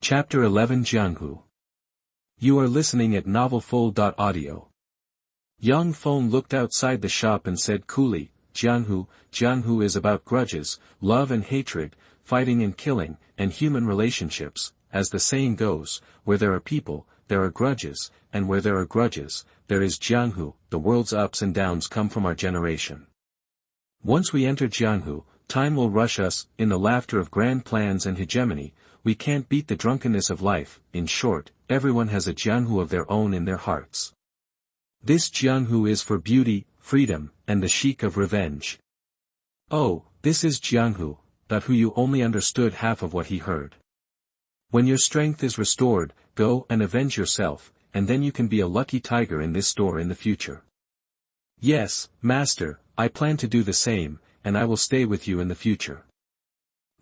Chapter 11 Jianghu. You are listening at novelfull.audio. Yang Feng looked outside the shop and said coolly, Jianghu is about grudges, love and hatred, fighting and killing, and human relationships. As the saying goes, where there are people, there are grudges, and where there are grudges, there is Jianghu. The world's ups and downs come from our generation. Once we enter Jianghu, time will rush us. In the laughter of grand plans and hegemony, we can't beat the drunkenness of life. In short, everyone has a Jianghu of their own in their hearts. This Jianghu is for beauty, freedom, and the chic of revenge. Oh, this is Jianghu, that who you only understood half of what he heard. When your strength is restored, go and avenge yourself, and then you can be a lucky tiger in this store in the future. Yes, master, I plan to do the same, and I will stay with you in the future.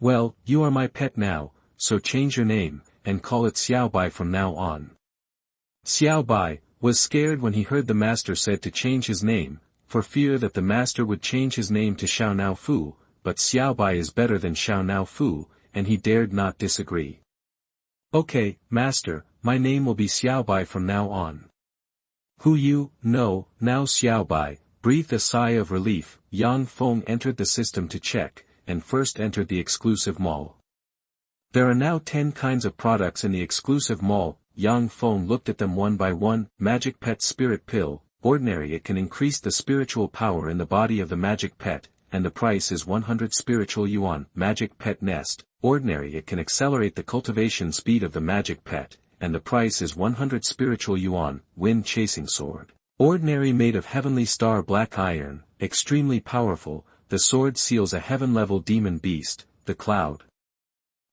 Well, you are my pet now, so change your name, and call it Xiaobai from now on. Xiaobai was scared when he heard the master said to change his name, for fear that the master would change his name to Xiao Nao Fu, but Xiaobai is better than Xiao Nao Fu, and he dared not disagree. Okay, master, my name will be Xiaobai from now on. Who you, no, now Xiaobai, breathed a sigh of relief. Yang Feng entered the system to check, and first entered the exclusive mall. There are now 10 kinds of products in the exclusive mall. Yang Feng looked at them one by one. Magic Pet Spirit Pill, ordinary. It can increase the spiritual power in the body of the magic pet, and the price is 100 spiritual yuan. Magic Pet Nest, ordinary. It can accelerate the cultivation speed of the magic pet, and the price is 100 spiritual yuan. Wind Chasing Sword, ordinary, made of heavenly star black iron, extremely powerful. The sword seals a heaven-level demon beast, the Cloud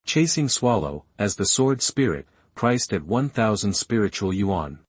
Chasing Swallow, as the sword spirit, priced at 1,000 spiritual yuan.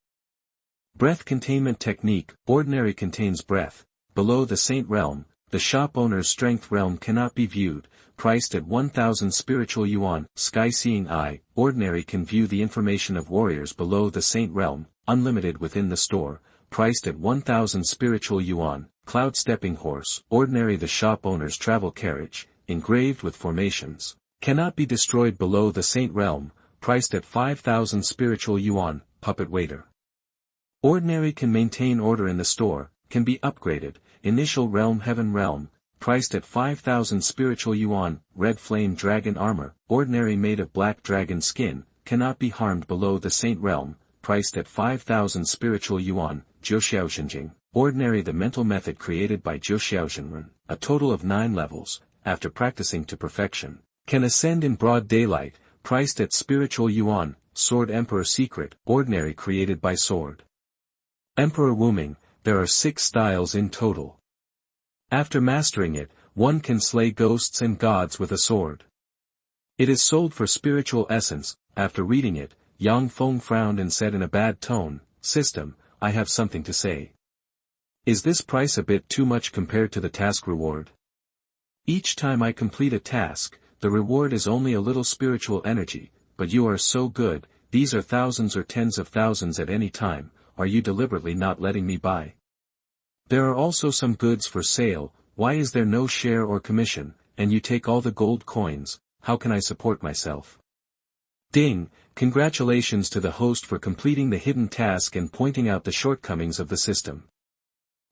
Breath Containment Technique, ordinary, contains breath. Below the Saint Realm, the shop owner's strength realm cannot be viewed, priced at 1,000 spiritual yuan. Sky Seeing Eye, ordinary, can view the information of warriors below the Saint Realm, unlimited within the store, priced at 1,000 spiritual yuan. Cloud Stepping Horse, ordinary, the shop owner's travel carriage, engraved with formations, cannot be destroyed below the Saint Realm, priced at 5,000 spiritual yuan. Puppet Waiter, ordinary, can maintain order in the store, can be upgraded. Initial Realm Heaven Realm, priced at 5,000 spiritual yuan. Red Flame Dragon Armor, ordinary, made of black dragon skin, cannot be harmed below the Saint Realm, priced at 5,000 spiritual yuan. Jiuxiaozhenjing, ordinary, the mental method created by Jiuxiaozhenren, a total of 9 levels, after practicing to perfection, can ascend in broad daylight, priced at spiritual yuan. Sword Emperor Secret, ordinary, created by Sword Emperor Wuming. There are 6 styles in total. After mastering it, one can slay ghosts and gods with a sword. It is sold for spiritual essence. After reading it, Yang Feng frowned and said in a bad tone, System, I have something to say. Is this price a bit too much compared to the task reward? Each time I complete a task, the reward is only a little spiritual energy, but you are so good. These are thousands or tens of thousands at any time. Are you deliberately not letting me buy? There are also some goods for sale. Why is there no share or commission, and you take all the gold coins? How can I support myself? Ding! Congratulations to the host for completing the hidden task and pointing out the shortcomings of the system.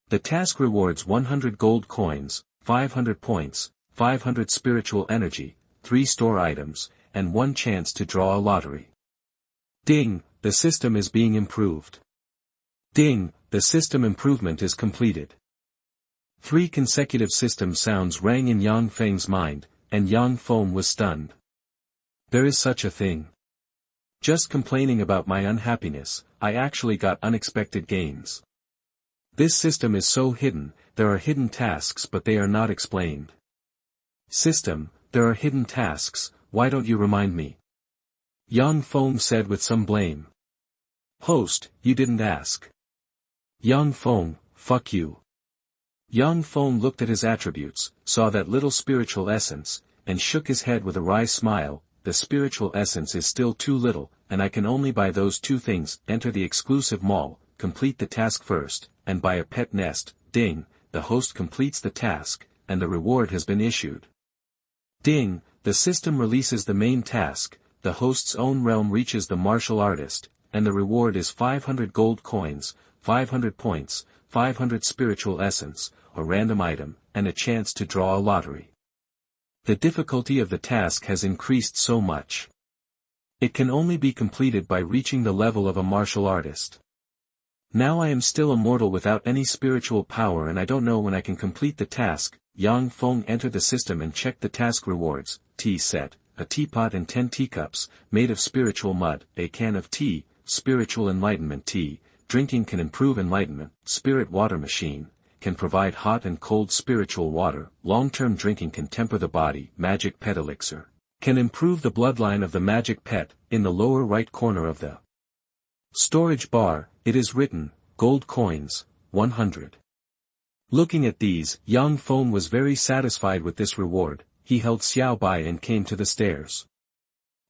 The task rewards 100 gold coins, 500 points, 500 spiritual energy, 3 store items, and 1 chance to draw a lottery. Ding! The system is being improved. Ding! The system improvement is completed. 3 consecutive system sounds rang in Yang Feng's mind, and Yang Feng was stunned. There is such a thing. Just complaining about my unhappiness, I actually got unexpected gains. This system is so hidden. There are hidden tasks but they are not explained. System, there are hidden tasks, why don't you remind me? Yang Feng said with some blame. Host, you didn't ask. Yang Feng, fuck you. Yang Feng looked at his attributes, saw that little spiritual essence, and shook his head with a wry smile. The spiritual essence is still too little, and I can only buy those 2 things. Enter the exclusive mall, complete the task first, and buy a pet nest. Ding! The host completes the task, and the reward has been issued. Ding! The system releases the main task. the host's own realm reaches the martial artist, and the reward is 500 gold coins, 500 points, 500 spiritual essence, a random item, and a chance to draw a lottery. The difficulty of the task has increased so much. It can only be completed by reaching the level of a martial artist. Now I am still a mortal without any spiritual power and I don't know when I can complete the task. Yang Feng entered the system and checked the task rewards. Tea set, a teapot and 10 teacups, made of spiritual mud, a can of tea, spiritual enlightenment tea, drinking can improve enlightenment, spirit water machine, can provide hot and cold spiritual water, long-term drinking can temper the body, magic pet elixir, can improve the bloodline of the magic pet. In the lower right corner of the storage bar, it is written, gold coins, 100. Looking at these, Yang Feng was very satisfied with this reward. He held Xiao Bai and came to the stairs.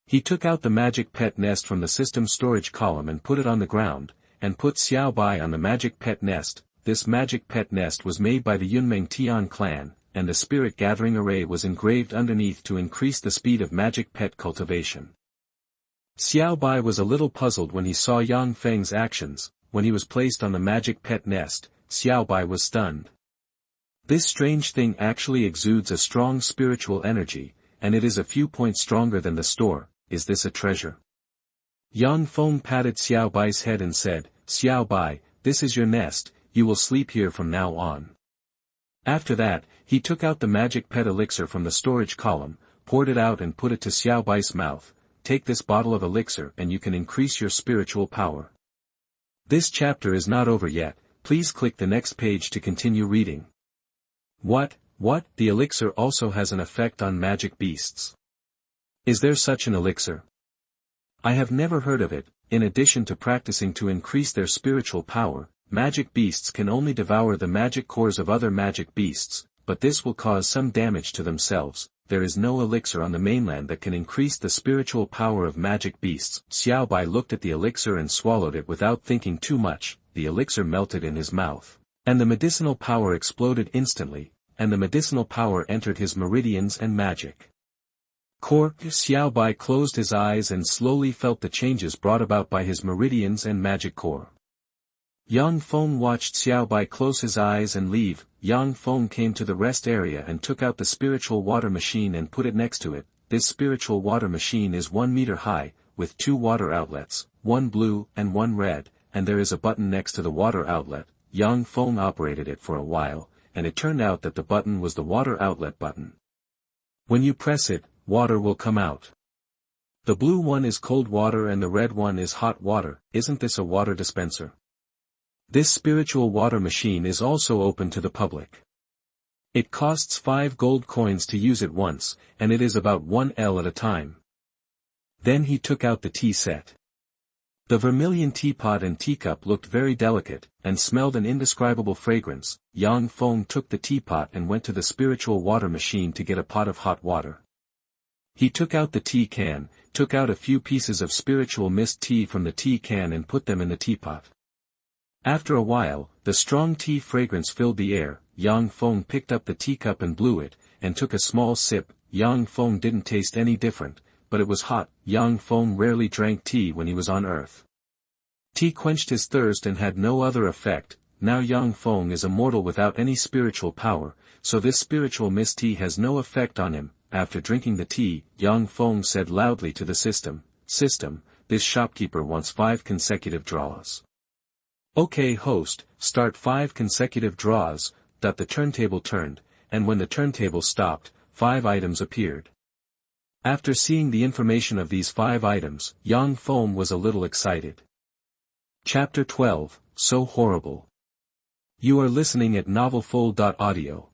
He took out the magic pet nest from the system storage column and put it on the ground, and put Xiao Bai on the magic pet nest. This magic pet nest was made by the Yunmeng Tian clan, and the spirit gathering array was engraved underneath to increase the speed of magic pet cultivation. Xiao Bai was a little puzzled when he saw Yang Feng's actions. When he was placed on the magic pet nest, Xiao Bai was stunned. This strange thing actually exudes a strong spiritual energy, and it is a few points stronger than the store. Is this a treasure? Yang Feng patted Xiao Bai's head and said, Xiao Bai, this is your nest, you will sleep here from now on. After that, he took out the magic pet elixir from the storage column, poured it out and put it to Xiao Bai's mouth. Take this bottle of elixir and you can increase your spiritual power. This chapter is not over yet, please click the next page to continue reading. What? The elixir also has an effect on magic beasts. Is there such an elixir? I have never heard of it. In addition to practicing to increase their spiritual power, magic beasts can only devour the magic cores of other magic beasts, but this will cause some damage to themselves. There is no elixir on the mainland that can increase the spiritual power of magic beasts. Xiao Bai looked at the elixir and swallowed it without thinking too much. The elixir melted in his mouth, and the medicinal power exploded instantly, and the medicinal power entered his meridians and magic core. Xiao Bai closed his eyes and slowly felt the changes brought about by his meridians and magic core. Yang Feng watched Xiao Bai close his eyes and leave. Yang Feng came to the rest area and took out the spiritual water machine and put it next to it. This spiritual water machine is 1 meter high, with 2 water outlets, one blue and one red, and there is a button next to the water outlet. Yang Feng operated it for a while, and it turned out that the button was the water outlet button. When you press it, water will come out. The blue one is cold water and the red one is hot water. Isn't this a water dispenser? This spiritual water machine is also open to the public. It costs 5 gold coins to use it once, and it is about 1 L at a time. Then he took out the tea set. The vermilion teapot and teacup looked very delicate, and smelled an indescribable fragrance. Yang Feng took the teapot and went to the spiritual water machine to get a pot of hot water. He took out the tea can, took out a few pieces of spiritual mist tea from the tea can and put them in the teapot. After a while, the strong tea fragrance filled the air. Yang Feng picked up the teacup and blew it, and took a small sip. Yang Feng didn't taste any different, but it was hot. Yang Feng rarely drank tea when he was on Earth. Tea quenched his thirst and had no other effect. Now Yang Feng is a mortal without any spiritual power, so this spiritual mist tea has no effect on him. After drinking the tea, Yang Feng said loudly to the system, "System, this shopkeeper wants 5 consecutive draws." "Okay host, start 5 consecutive draws." The turntable turned, and when the turntable stopped, 5 items appeared. After seeing the information of these 5 items, Yang Feng was a little excited. Chapter 12, So Horrible. You are listening at novelfull.audio.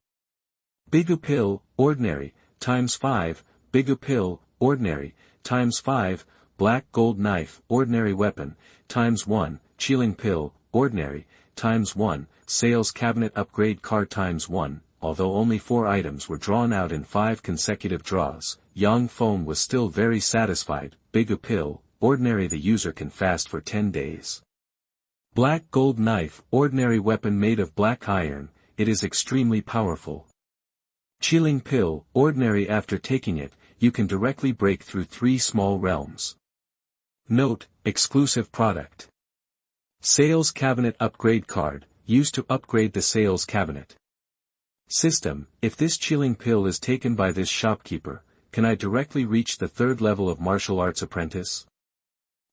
Bigu pill, ordinary, times 5, bigu pill, ordinary, times 5, black gold knife, ordinary weapon, times 1, chilling pill, ordinary, times 1, sales cabinet upgrade card times 1. Although only 4 items were drawn out in 5 consecutive draws, Yang Feng was still very satisfied. Bigu pill, ordinary, the user can fast for 10 days. Black gold knife, ordinary weapon made of black iron, it is extremely powerful. Chilling pill, ordinary, after taking it, you can directly break through 3 small realms. Note, exclusive product. Sales Cabinet Upgrade Card, used to upgrade the sales cabinet. System, if this chilling pill is taken by this shopkeeper, can I directly reach the 3rd level of martial arts apprentice?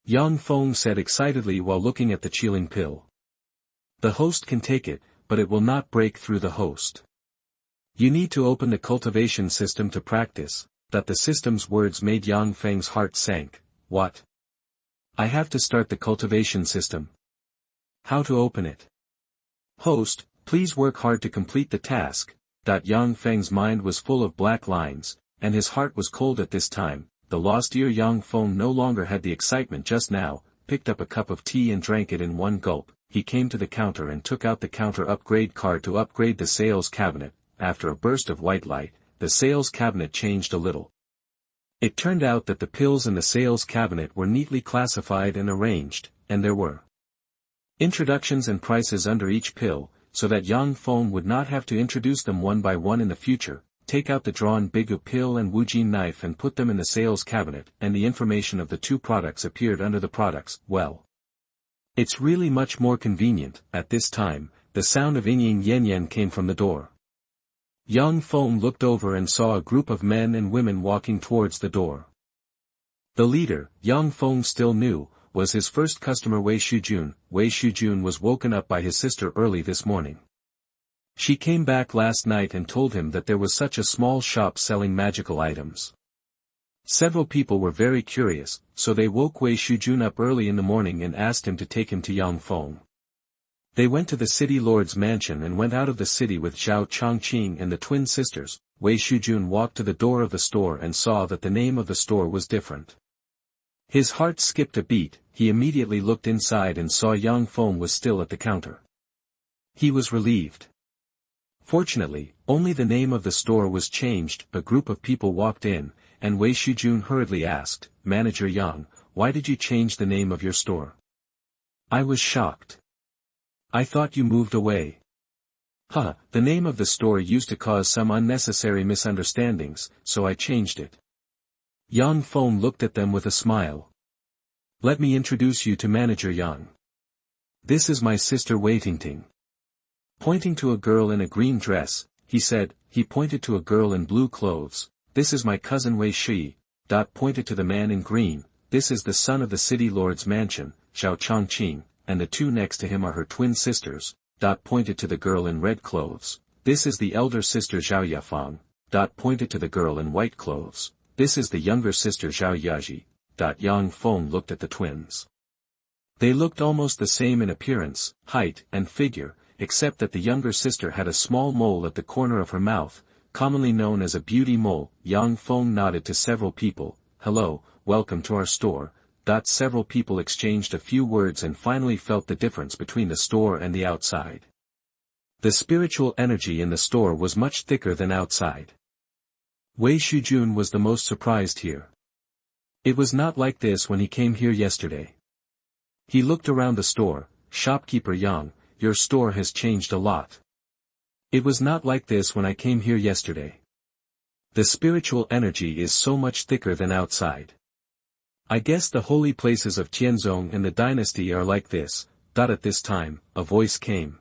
Yang Feng said excitedly while looking at the chilling pill. The host can take it, but it will not break through the host. You need to open the cultivation system to practice. That the system's words made Yang Feng's heart sank. What? I have to start the cultivation system. How to open it? Host, please work hard to complete the task. Yang Feng's mind was full of black lines, and his heart was cold at this time. The lost ear Yang Feng no longer had the excitement just now, picked up a cup of tea and drank it in one gulp. He came to the counter and took out the counter upgrade card to upgrade the sales cabinet. After a burst of white light, the sales cabinet changed a little. It turned out that the pills in the sales cabinet were neatly classified and arranged, and there were introductions and prices under each pill, so that Yang Feng would not have to introduce them one by one in the future. Take out the drawn Bigu pill and Wujin knife and put them in the sales cabinet, and the information of the 2 products appeared under the products. Well, it's really much more convenient. At this time, the sound of Ying Yen Yen came from the door. Yang Feng looked over and saw a group of men and women walking towards the door. The leader, Yang Feng still knew, was his first customer Wei Shujun. Wei Shujun was woken up by his sister early this morning. She came back last night and told him that there was such a small shop selling magical items. Several people were very curious, so they woke Wei Shujun up early in the morning and asked him to take him to Yang Feng. They went to the city lord's mansion and went out of the city with Zhao Chongqing and the twin sisters. Wei Shujun walked to the door of the store and saw that the name of the store was different. His heart skipped a beat. He immediately looked inside and saw Yang Feng was still at the counter. He was relieved. Fortunately, only the name of the store was changed. A group of people walked in, and Wei Shujun hurriedly asked, "Manager Yang, why did you change the name of your store?" "I was shocked. I thought you moved away." The name of the store used to cause some unnecessary misunderstandings, so I changed it." Yang Feng looked at them with a smile. "Let me introduce you to Manager Yang. This is my sister Wei Tingting." Pointing to a girl in a green dress, he said. He pointed to a girl in blue clothes. "This is my cousin Wei Shi." Pointed to the man in green. "This is the son of the city lord's mansion, Zhao Chongqing, and the 2 next to him are her twin sisters." Pointed to the girl in red clothes. "This is the elder sister Zhao Yafeng." Pointed to the girl in white clothes. "This is the younger sister Zhao Yaji." Yang Feng looked at the twins. They looked almost the same in appearance, height, and figure, except that the younger sister had a small mole at the corner of her mouth, commonly known as a beauty mole. Yang Feng nodded to several people. "Hello, welcome to our store." Several people exchanged a few words and finally felt the difference between the store and the outside. The spiritual energy in the store was much thicker than outside. Wei Shujun was the most surprised here. It was not like this when he came here yesterday. He looked around the store. "Shopkeeper Yang, your store has changed a lot. It was not like this when I came here yesterday. The spiritual energy is so much thicker than outside. I guess the holy places of Tianzong and the dynasty are like this." At this time, a voice came.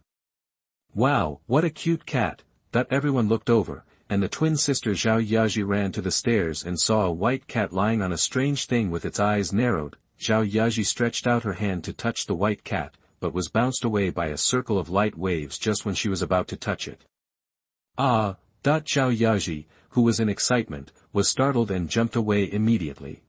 "Wow, what a cute cat!" Everyone looked over, and the twin sister Zhao Yaji ran to the stairs and saw a white cat lying on a strange thing with its eyes narrowed. Zhao Yaji stretched out her hand to touch the white cat, but was bounced away by a circle of light waves just when she was about to touch it. Zhao Yaji, who was in excitement, was startled and jumped away immediately.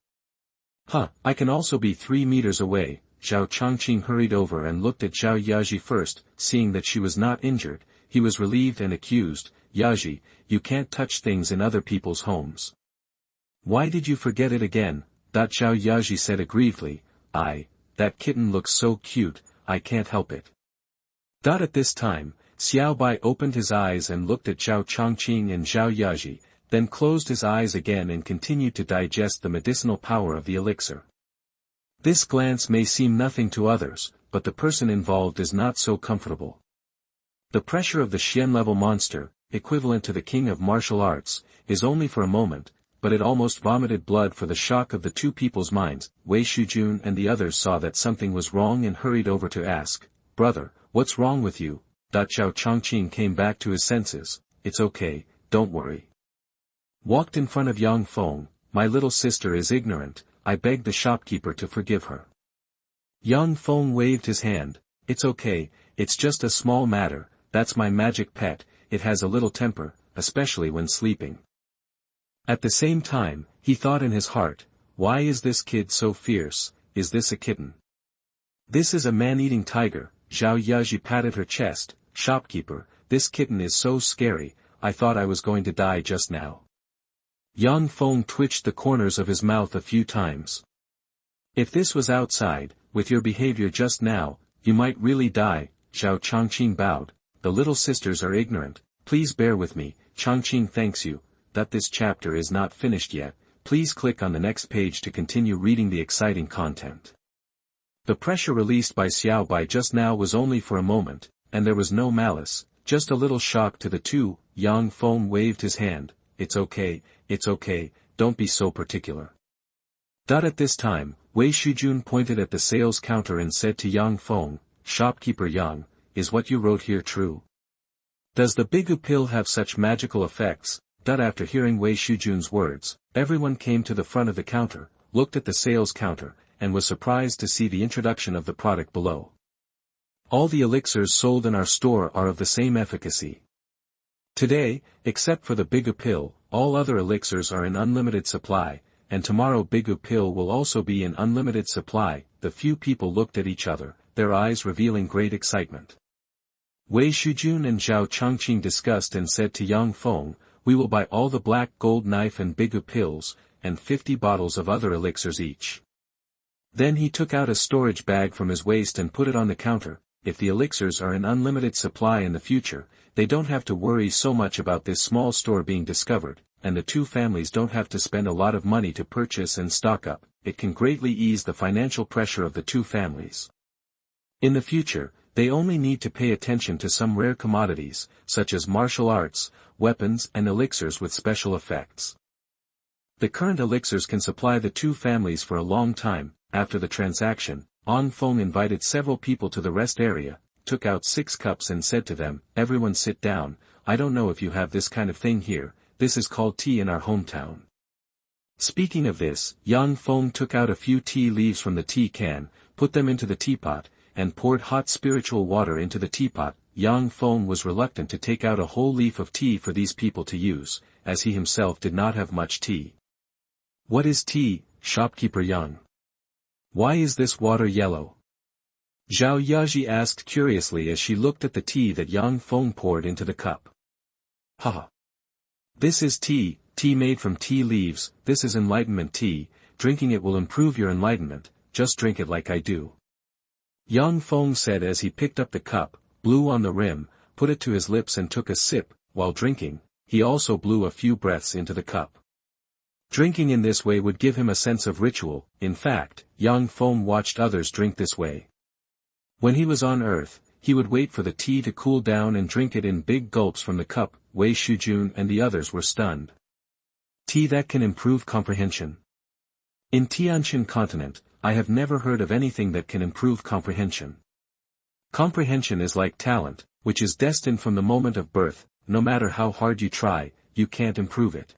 I can also be 3 meters away." Zhao Chongqing hurried over and looked at Zhao Yaji first. Seeing that she was not injured, he was relieved and accused, "Yaji, you can't touch things in other people's homes. Why did you forget it again?" Zhao Yaji said aggrievedly. That kitten looks so cute, I can't help it." At this time, Xiao Bai opened his eyes and looked at Zhao Chongqing and Zhao Yaji, then closed his eyes again and continued to digest the medicinal power of the elixir. This glance may seem nothing to others, but the person involved is not so comfortable. The pressure of the Xian-level monster, equivalent to the king of martial arts, is only for a moment. but it almost vomited blood for the shock of the two people's minds. Wei Shujun and the others saw that something was wrong and hurried over to ask, "Brother, what's wrong with you?" Zhao Chongqing came back to his senses. "It's okay, don't worry." Walked in front of Yang Feng. "My little sister is ignorant, I begged the shopkeeper to forgive her." Yang Feng waved his hand. "It's okay, it's just a small matter, that's my magic pet, it has a little temper, especially when sleeping." At the same time, he thought in his heart, "Why is this kid so fierce? Is this a kitten?" "This is a man-eating tiger." Zhao Yaji patted her chest. "Shopkeeper, this kitten is so scary, I thought I was going to die just now." Yang Feng twitched the corners of his mouth a few times. "If this was outside, with your behavior just now, you might really die." Zhao Chongqing bowed. "The little sisters are ignorant, please bear with me." Chongqing thanks you. That this chapter is not finished yet, please click on the next page to continue reading the exciting content. The pressure released by Xiao Bai just now was only for a moment, and there was no malice, just a little shock to the two. Yang Feng waved his hand. It's okay, don't be so particular." At this time, Wei Shujun pointed at the sales counter and said to Yang Feng, "Shopkeeper Yang, is what you wrote here true? Does the Bigu pill have such magical effects?" After hearing Wei Shujun's words, everyone came to the front of the counter, looked at the sales counter, and was surprised to see the introduction of the product below. "All the elixirs sold in our store are of the same efficacy. Today, except for the Bigu pill, all other elixirs are in unlimited supply, and tomorrow Bigu pill will also be in unlimited supply." The few people looked at each other, their eyes revealing great excitement. Wei Shujun and Zhao Chongqing discussed and said to Yang Feng, "We will buy all the black gold knife and Bigu pills, and 50 bottles of other elixirs each." Then he took out a storage bag from his waist and put it on the counter. If the elixirs are in unlimited supply in the future, they don't have to worry so much about this small store being discovered, and the two families don't have to spend a lot of money to purchase and stock up. It can greatly ease the financial pressure of the two families. In the future, they only need to pay attention to some rare commodities, such as martial arts, weapons and elixirs with special effects. The current elixirs can supply the two families for a long time. After the transaction, Yang Feng invited several people to the rest area, took out 6 cups and said to them, "Everyone sit down, I don't know if you have this kind of thing here, this is called tea in our hometown." Speaking of this, Yang Feng took out a few tea leaves from the tea can, put them into the teapot, and poured hot spiritual water into the teapot. Yang Feng was reluctant to take out a whole leaf of tea for these people to use, as he himself did not have much tea. "What is tea, shopkeeper Yang? Why is this water yellow?" Zhao Yaji asked curiously as she looked at the tea that Yang Feng poured into the cup. "Haha! This is tea made from tea leaves, this is enlightenment tea, drinking it will improve your enlightenment, just drink it like I do." Yang Feng said as he picked up the cup, blew on the rim, put it to his lips and took a sip. While drinking, he also blew a few breaths into the cup. Drinking in this way would give him a sense of ritual. In fact, Yang Feng watched others drink this way. When he was on Earth, he would wait for the tea to cool down and drink it in big gulps from the cup. Wei Shujun and the others were stunned. Tea that can improve comprehension. In Tianchen Continent, I have never heard of anything that can improve comprehension. Comprehension is like talent, which is destined from the moment of birth. No matter how hard you try, you can't improve it.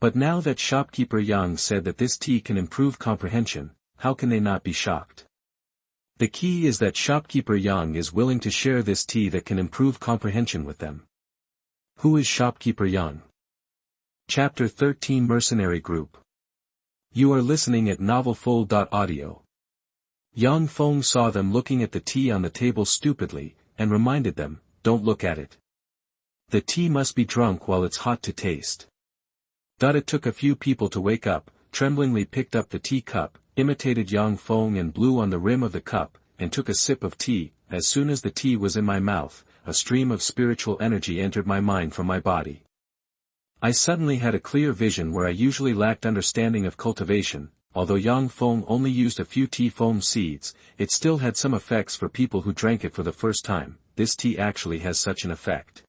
But now that shopkeeper Yang said that this tea can improve comprehension, how can they not be shocked? The key is that shopkeeper Yang is willing to share this tea that can improve comprehension with them. Who is shopkeeper Yang? Chapter 13 Mercenary Group. You are listening at novelfull.audio. Yang Feng saw them looking at the tea on the table stupidly, and reminded them, "Don't look at it. The tea must be drunk while it's hot to taste." It took a few people to wake up, tremblingly picked up the tea cup, imitated Yang Feng and blew on the rim of the cup, and took a sip of tea. As soon as the tea was in my mouth, a stream of spiritual energy entered my mind from my body. I suddenly had a clear vision where I usually lacked understanding of cultivation. Although Yang Feng only used a few tea foam seeds, it still had some effects for people who drank it for the first time. This tea actually has such an effect.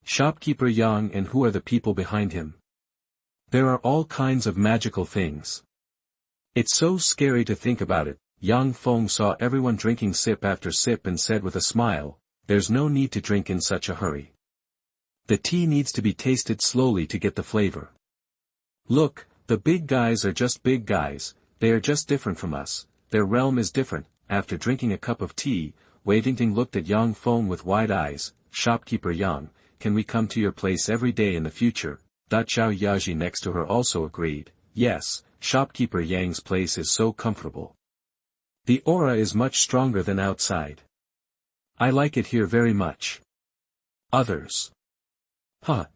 Shopkeeper Yang, and who are the people behind him? There are all kinds of magical things. It's so scary to think about it. Yang Feng saw everyone drinking sip after sip and said with a smile, there's no need to drink in such a hurry. The tea needs to be tasted slowly to get the flavor. Look, the big guys are just big guys, they are just different from us, their realm is different. After drinking a cup of tea, Wei Dingting looked at Yang Feng with wide eyes. Shopkeeper Yang, can we come to your place every day in the future? Zhao Yaji next to her also agreed, yes, Shopkeeper Yang's place is so comfortable. The aura is much stronger than outside. I like it here very much. Others.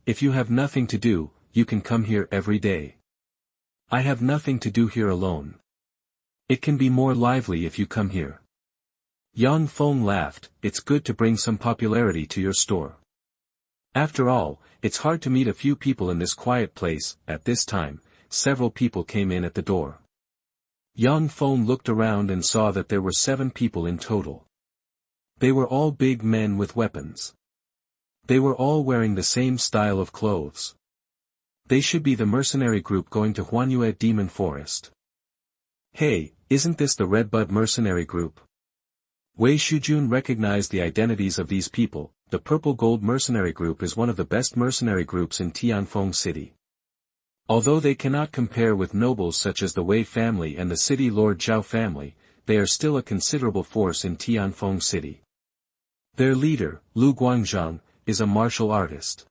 If you have nothing to do, you can come here every day. I have nothing to do here alone. It can be more lively if you come here. Yang Feng laughed, it's good to bring some popularity to your store. After all, it's hard to meet a few people in this quiet place. At this time, several people came in at the door. Yang Feng looked around and saw that there were 7 people in total. They were all big men with weapons. They were all wearing the same style of clothes. They should be the mercenary group going to Huanyue Demon Forest. Hey, isn't this the Redbud mercenary group? Wei Shujun recognized the identities of these people. The Purple Gold mercenary group is one of the best mercenary groups in Tianfeng City. Although they cannot compare with nobles such as the Wei family and the city Lord Zhao family, they are still a considerable force in Tianfeng City. Their leader, Lu Guangzhang, is a martial artist.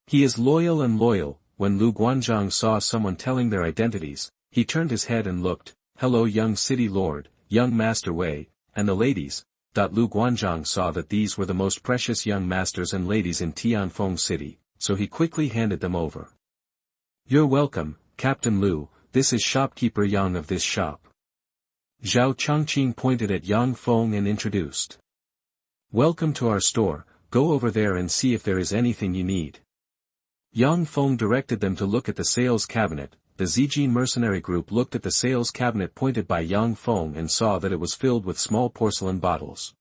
He is loyal and loyal. When Lu Guangzhang saw someone telling their identities, he turned his head and looked, hello young city lord, young master Wei, and the ladies. Lu Guangzhang saw that these were the most precious young masters and ladies in Tianfeng City, so he quickly handed them over. You're welcome, Captain Lu, this is shopkeeper Yang of this shop. Zhao Changqing pointed at Yang Feng and introduced. Welcome to our store, go over there and see if there is anything you need. Yang Feng directed them to look at the sales cabinet. The Zijin mercenary group looked at the sales cabinet pointed by Yang Feng and saw that it was filled with small porcelain bottles.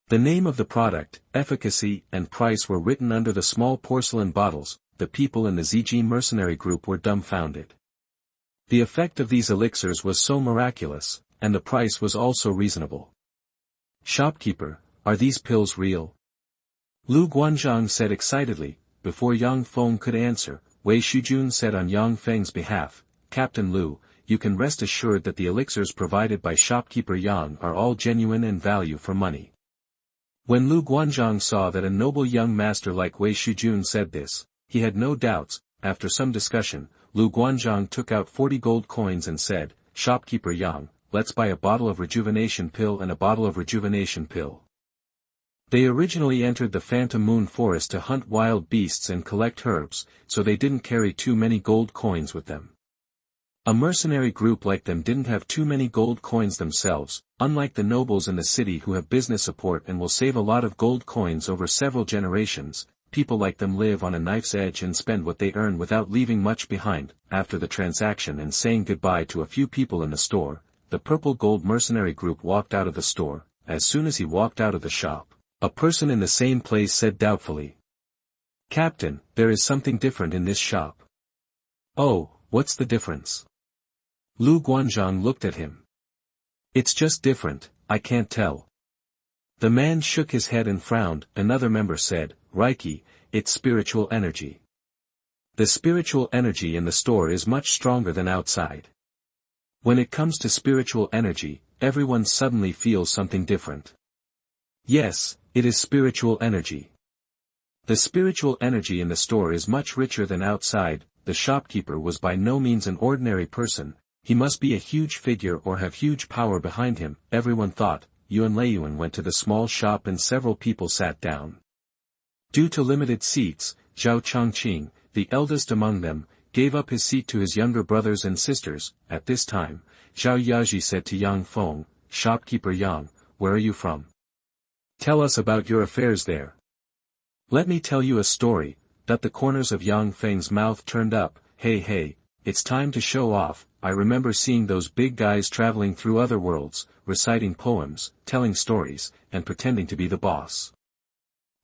The name of the product, efficacy, and price were written under the small porcelain bottles. The people in the Zijin mercenary group were dumbfounded. The effect of these elixirs was so miraculous, and the price was also reasonable. Shopkeeper, are these pills real? Lu Guanzhang said excitedly. Before Yang Feng could answer, Wei Shujun said on Yang Feng's behalf, Captain Lu, you can rest assured that the elixirs provided by shopkeeper Yang are all genuine and value for money. When Lu Guanzhang saw that a noble young master like Wei Shujun said this, he had no doubts. After some discussion, Lu Guanzhang took out 40 gold coins and said, Shopkeeper Yang, let's buy a bottle of rejuvenation pill and a bottle of rejuvenation pill. They originally entered the Phantom Moon Forest to hunt wild beasts and collect herbs, so they didn't carry too many gold coins with them. A mercenary group like them didn't have too many gold coins themselves, unlike the nobles in the city who have business support and will save a lot of gold coins over several generations. People like them live on a knife's edge and spend what they earn without leaving much behind. After the transaction and saying goodbye to a few people in the store, the Purple Gold mercenary group walked out of the store. As soon as he walked out of the shop, a person in the same place said doubtfully, Captain, there is something different in this shop. Oh, what's the difference? Lu Guanzhang looked at him. It's just different, I can't tell. The man shook his head and frowned. Another member said, Reiki, it's spiritual energy. The spiritual energy in the store is much stronger than outside. When it comes to spiritual energy, everyone suddenly feels something different. Yes, it is spiritual energy. The spiritual energy in the store is much richer than outside. The shopkeeper was by no means an ordinary person, he must be a huge figure or have huge power behind him. Everyone thought. Yuan Leiyuan went to the small shop and several people sat down. Due to limited seats, Zhao Changqing, the eldest among them, gave up his seat to his younger brothers and sisters. At this time, Zhao Yaji said to Yang Feng, Shopkeeper Yang, where are you from? Tell us about your affairs there. Let me tell you a story. That the corners of Yang Feng's mouth turned up. Hey, it's time to show off. I remember seeing those big guys traveling through other worlds, reciting poems, telling stories, and pretending to be the boss.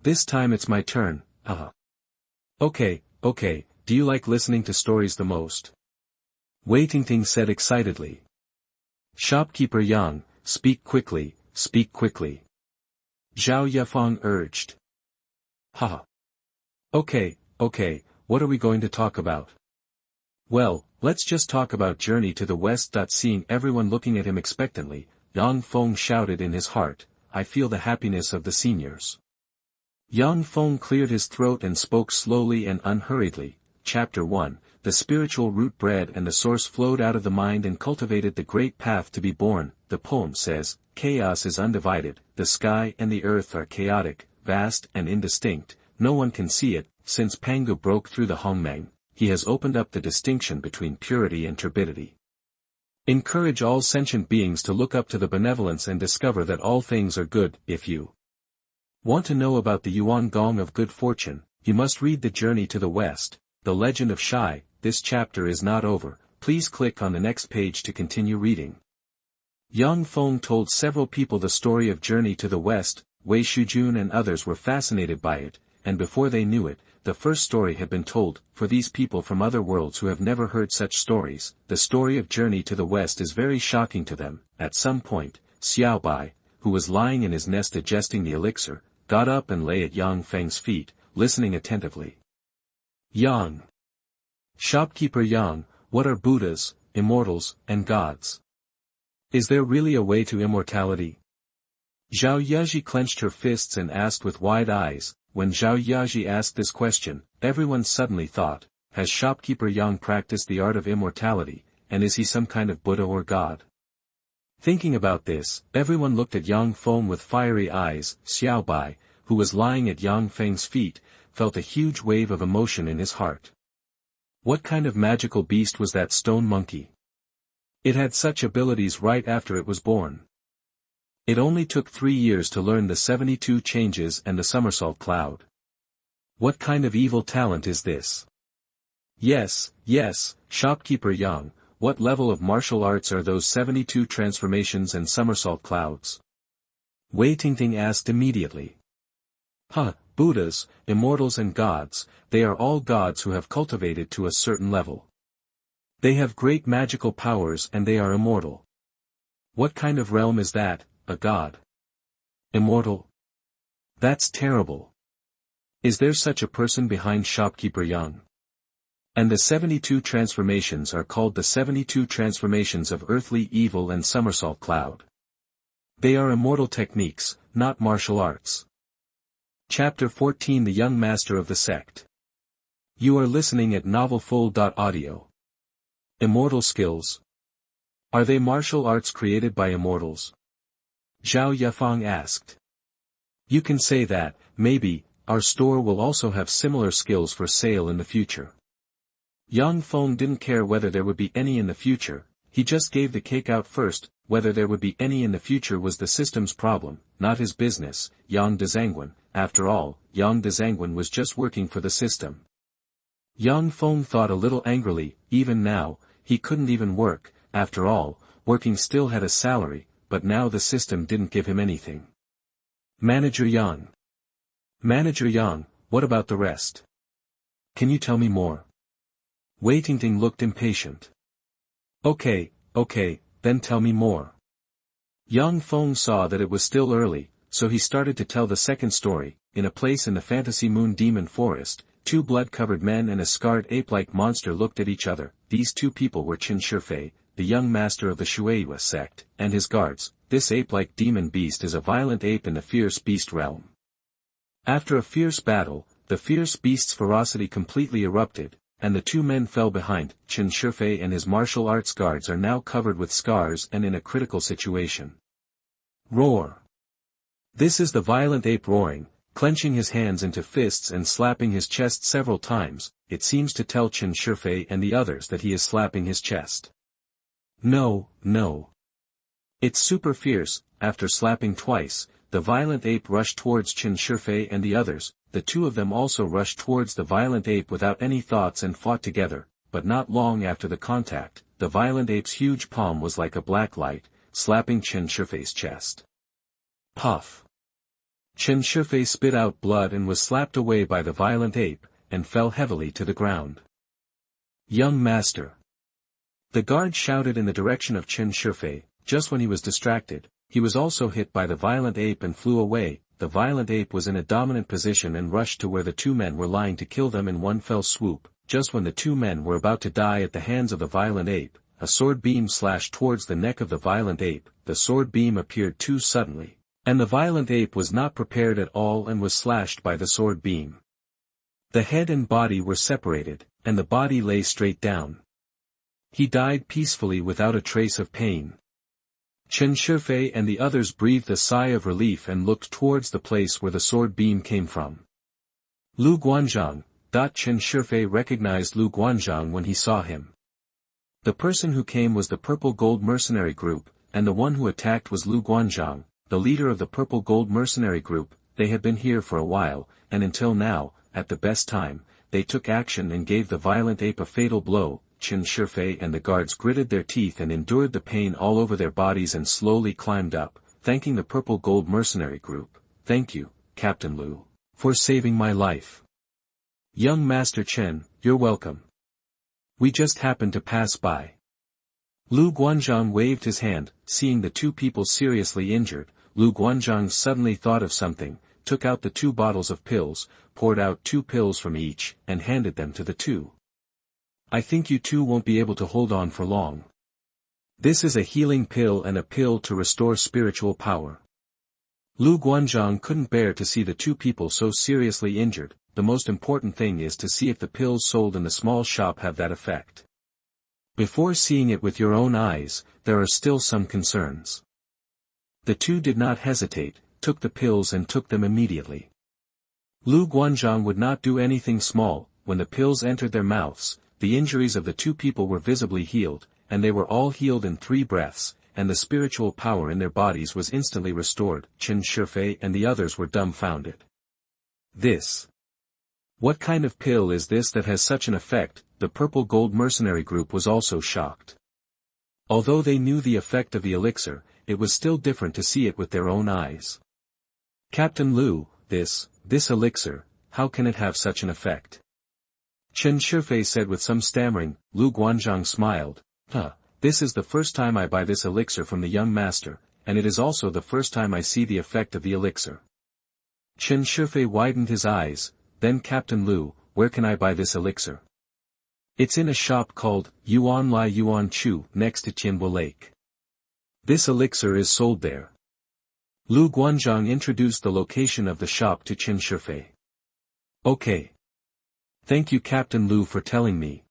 This time it's my turn. Okay, do you like listening to stories the most? Wei Tingting said excitedly. Shopkeeper Yang, speak quickly, speak quickly. Zhao Yafeng urged. Haha. Okay, what are we going to talk about? Well, let's just talk about Journey to the West. Seeing everyone looking at him expectantly, Yang Feng shouted in his heart, I feel the happiness of the seniors. Yang Feng cleared his throat and spoke slowly and unhurriedly. Chapter 1, The spiritual root bred and the source flowed out of the mind and cultivated the great path to be born. The poem says, chaos is undivided, the sky and the earth are chaotic, vast and indistinct, no one can see it. Since Pangu broke through the Hongmeng, he has opened up the distinction between purity and turbidity. Encourage all sentient beings to look up to the benevolence and discover that all things are good. If you want to know about the Yuan Gong of good fortune, you must read The Journey to the West, The Legend of Shai. This chapter is not over, please click on the next page to continue reading. Yang Feng told several people the story of Journey to the West. Wei Shujun and others were fascinated by it, and before they knew it, the first story had been told. For these people from other worlds who have never heard such stories, the story of Journey to the West is very shocking to them. At some point, Xiaobai, who was lying in his nest digesting the elixir, got up and lay at Yang Feng's feet, listening attentively. Yang. Shopkeeper Yang, what are Buddhas, immortals, and gods? Is there really a way to immortality? Zhao Yaji clenched her fists and asked with wide eyes. When Zhao Yaji asked this question, everyone suddenly thought, has shopkeeper Yang practiced the art of immortality, and is he some kind of Buddha or god? Thinking about this, everyone looked at Yang Feng with fiery eyes. Xiaobai, who was lying at Yang Feng's feet, felt a huge wave of emotion in his heart. What kind of magical beast was that stone monkey? It had such abilities right after it was born. It only took 3 years to learn the 72 changes and the somersault cloud. What kind of evil talent is this? Yes, shopkeeper Yang, what level of martial arts are those 72 transformations and somersault clouds? Wei Tingting asked immediately. Buddhas, immortals and gods, they are all gods who have cultivated to a certain level. They have great magical powers and they are immortal. What kind of realm is that? A god? Immortal? That's terrible. Is there such a person behind shopkeeper Yang? And the 72 transformations are called the 72 transformations of earthly evil and somersault cloud. They are immortal techniques, not martial arts. Chapter 14 The Young Master of the Sect. You are listening at novelfull.audio. Immortal skills. Are they martial arts created by immortals? Zhao Yafeng asked. You can say that, maybe, our store will also have similar skills for sale in the future. Yang Feng didn't care whether there would be any in the future, he just gave the cake out first. Whether there would be any in the future was the system's problem, not his business. Yang Dezanguen, after all, Yang Dezanguen was just working for the system. Yang Feng thought a little angrily, even now, he couldn't even work. After all, working still had a salary, but now the system didn't give him anything. Manager Yang. Manager Yang, what about the rest? Can you tell me more? Wei Tingting looked impatient. Okay, then tell me more. Yang Feng saw that it was still early, so he started to tell the second story. In a place in the fantasy moon demon forest, 2 blood-covered men and a scarred ape-like monster looked at each other. These 2 people were Qin Shifei, the young master of the Shueiyue sect, and his guards. This ape-like demon beast is a violent ape in the fierce beast realm. After a fierce battle, the fierce beast's ferocity completely erupted, and the 2 men fell behind. Qin Shifei and his martial arts guards are now covered with scars and in a critical situation. Roar! This is the violent ape roaring, clenching his hands into fists and slapping his chest several times. It seems to tell Qin Shifei and the others that he is slapping his chest. No. It's super fierce. After slapping twice, the violent ape rushed towards Qin Shifei and the others. The 2 of them also rushed towards the violent ape without any thoughts and fought together, but not long after the contact, the violent ape's huge palm was like a black light, slapping Qin Shifei's chest. Puff! Qin Shifei spit out blood and was slapped away by the violent ape, and fell heavily to the ground. Young master. The guard shouted in the direction of Chen Shifei. Just when he was distracted, he was also hit by the violent ape and flew away. The violent ape was in a dominant position and rushed to where the two men were lying to kill them in one fell swoop. Just when the two men were about to die at the hands of the violent ape, a sword beam slashed towards the neck of the violent ape. The sword beam appeared too suddenly, and the violent ape was not prepared at all and was slashed by the sword beam. The head and body were separated, and the body lay straight down. He died peacefully without a trace of pain. Chen Shifei and the others breathed a sigh of relief and looked towards the place where the sword beam came from. Lu Guanzhang. Chen Shifei recognized Lu Guanzhang when he saw him. The person who came was the Purple Gold Mercenary Group, and the one who attacked was Lu Guanzhang, the leader of the Purple Gold Mercenary Group. They had been here for a while, and until now, at the best time, they took action and gave the violent ape a fatal blow. Chen Shifei and the guards gritted their teeth and endured the pain all over their bodies and slowly climbed up, thanking the Purple Gold Mercenary Group. Thank you, Captain Lu, for saving my life. Young Master Chen, you're welcome. We just happened to pass by. Lu Guanzhang waved his hand. Seeing the two people seriously injured, Lu Guanzhang suddenly thought of something, took out the 2 bottles of pills, poured out 2 pills from each, and handed them to the two. I think you two won't be able to hold on for long. This is a healing pill and a pill to restore spiritual power. Lu Guanzhang couldn't bear to see the two people so seriously injured. The most important thing is to see if the pills sold in the small shop have that effect. Before seeing it with your own eyes, there are still some concerns. The two did not hesitate, took the pills and took them immediately. Lu Guanzhang would not do anything small. When the pills entered their mouths, the injuries of the two people were visibly healed, and they were all healed in 3 breaths, and the spiritual power in their bodies was instantly restored. Chen Shifei and the others were dumbfounded. This. What kind of pill is this that has such an effect? The Purple Gold Mercenary Group was also shocked. Although they knew the effect of the elixir, it was still different to see it with their own eyes. Captain Lu, this elixir, how can it have such an effect? Chen Shifei said with some stammering. Lu Guanzhang smiled. This is the first time I buy this elixir from the young master, and it is also the first time I see the effect of the elixir. Chen Shifei widened his eyes. Then Captain Lu, where can I buy this elixir? It's in a shop called Yuan Lai Yuan Chu next to Tianhu Lake. This elixir is sold there. Lu Guanzhang introduced the location of the shop to Chen Shifei. Okay. Thank you Captain Lu for telling me.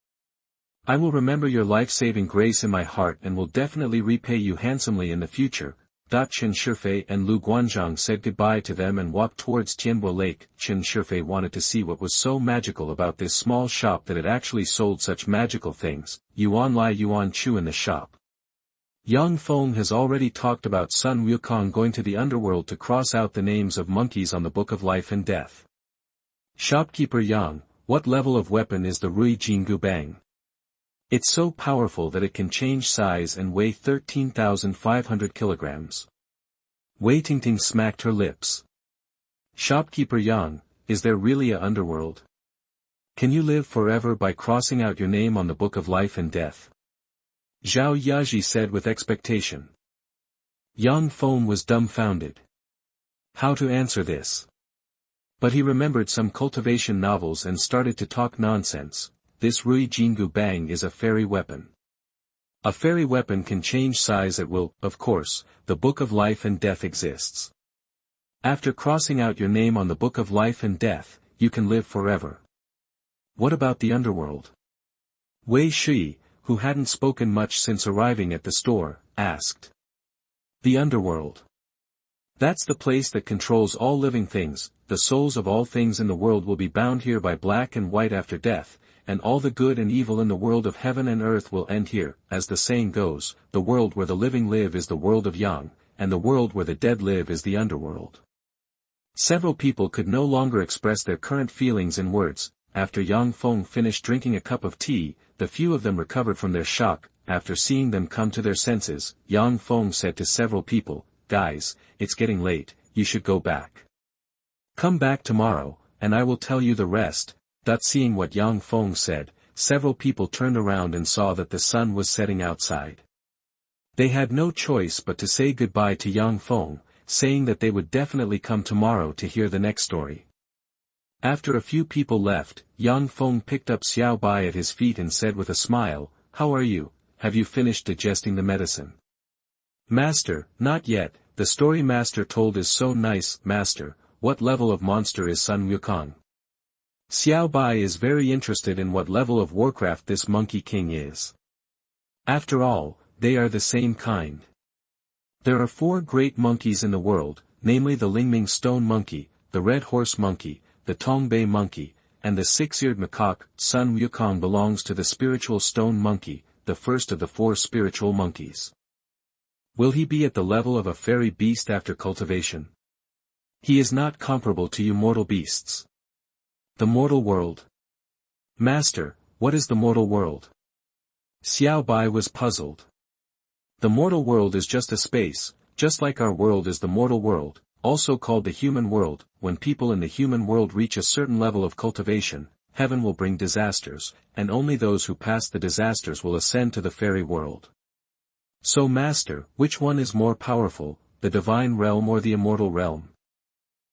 I will remember your life-saving grace in my heart and will definitely repay you handsomely in the future. Chen Shifei and Lu Guanzhang said goodbye to them and walked towards Tianhu Lake. Chen Shifei wanted to see what was so magical about this small shop that it actually sold such magical things. Yuan Lai Yuan Chu in the shop. Yang Feng has already talked about Sun Wukong going to the underworld to cross out the names of monkeys on the Book of Life and Death. Shopkeeper Yang, what level of weapon is the Rui Jianghu Bang? It's so powerful that it can change size and weigh 13,500 kilograms. Wei Tingting smacked her lips. Shopkeeper Yang, is there really a underworld? Can you live forever by crossing out your name on the Book of Life and Death? Zhao Yaji said with expectation. Yang Feng was dumbfounded. How to answer this? But he remembered some cultivation novels and started to talk nonsense. This Rui Jianghu Bang is a fairy weapon. A fairy weapon can change size at will. Of course, the Book of Life and Death exists. After crossing out your name on the Book of Life and Death, you can live forever. What about the underworld? Wei Shi, who hadn't spoken much since arriving at the store, asked. The underworld. That's the place that controls all living things. The souls of all things in the world will be bound here by black and white after death, and all the good and evil in the world of heaven and earth will end here. As the saying goes, the world where the living live is the world of Yang, and the world where the dead live is the underworld. Several people could no longer express their current feelings in words. After Yang Feng finished drinking a cup of tea, the few of them recovered from their shock. After seeing them come to their senses, Yang Feng said to several people, guys, it's getting late, you should go back. Come back tomorrow, and I will tell you the rest. Seeing what Yang Feng said, several people turned around and saw that the sun was setting outside. They had no choice but to say goodbye to Yang Feng, saying that they would definitely come tomorrow to hear the next story. After a few people left, Yang Feng picked up Xiao Bai at his feet and said with a smile, "How are you? Have you finished digesting the medicine?" "Master, not yet. The story Master told is so nice." "Master, what level of monster is Sun Wukong?" Xiao Bai is very interested in what level of Warcraft this Monkey King is. After all, they are the same kind. There are 4 great monkeys in the world, namely the Lingming Stone Monkey, the Red Horse Monkey, the Tongbei Monkey, and the 6-eared macaque. Sun Wukong belongs to the spiritual stone monkey, the first of the 4 spiritual monkeys. Will he be at the level of a fairy beast after cultivation? He is not comparable to you mortal beasts. The mortal world. Master, what is the mortal world? Xiao Bai was puzzled. The mortal world is just a space, just like our world is the mortal world, also called the human world. When people in the human world reach a certain level of cultivation, heaven will bring disasters, and only those who pass the disasters will ascend to the fairy world. So Master, which one is more powerful, the divine realm or the immortal realm?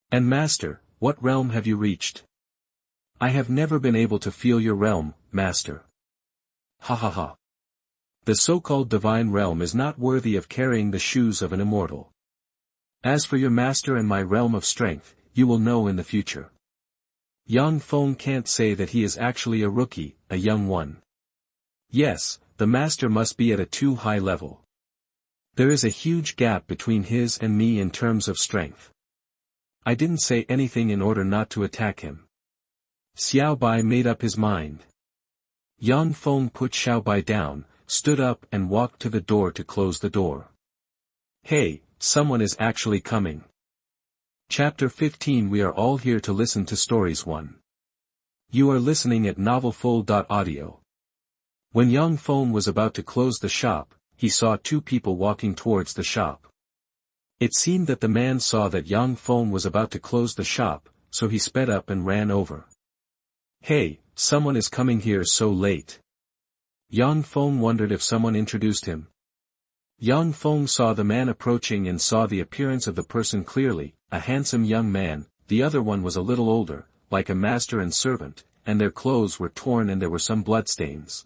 And Master, what realm have you reached? I have never been able to feel your realm, Master. Ha ha ha. The so-called divine realm is not worthy of carrying the shoes of an immortal. As for your master and my realm of strength, you will know in the future. Yang Feng can't say that he is actually a rookie, a young one. Yes, the master must be at a too high level. There is a huge gap between his and me in terms of strength. I didn't say anything in order not to attack him. Xiao Bai made up his mind. Yang Feng put Xiao Bai down, stood up and walked to the door to close the door. Hey, someone is actually coming. Chapter 15. We are all here to listen to stories 1. You are listening at novelfull.audio. When Yang Feng was about to close the shop, he saw 2 people walking towards the shop. It seemed that the man saw that Yang Feng was about to close the shop, so he sped up and ran over. Hey, someone is coming here so late. Yang Feng wondered if someone introduced him. Yang Feng saw the man approaching and saw the appearance of the person clearly, a handsome young man. The other one was a little older, like a master and servant, and their clothes were torn and there were some bloodstains.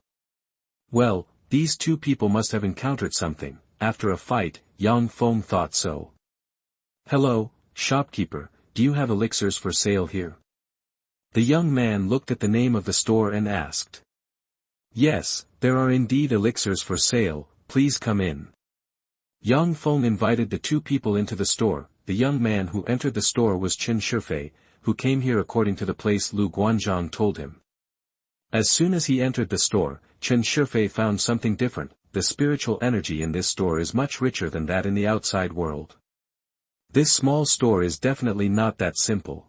Well, these 2 people must have encountered something, after a fight. Yang Feng thought so. Hello, shopkeeper, do you have elixirs for sale here? The young man looked at the name of the store and asked. Yes, there are indeed elixirs for sale, please come in. Yang Feng invited the 2 people into the store. The young man who entered the store was Qin Shifei, who came here according to the place Lu Guanzhang told him. As soon as he entered the store, Qin Shifei found something different. The spiritual energy in this store is much richer than that in the outside world. This small store is definitely not that simple.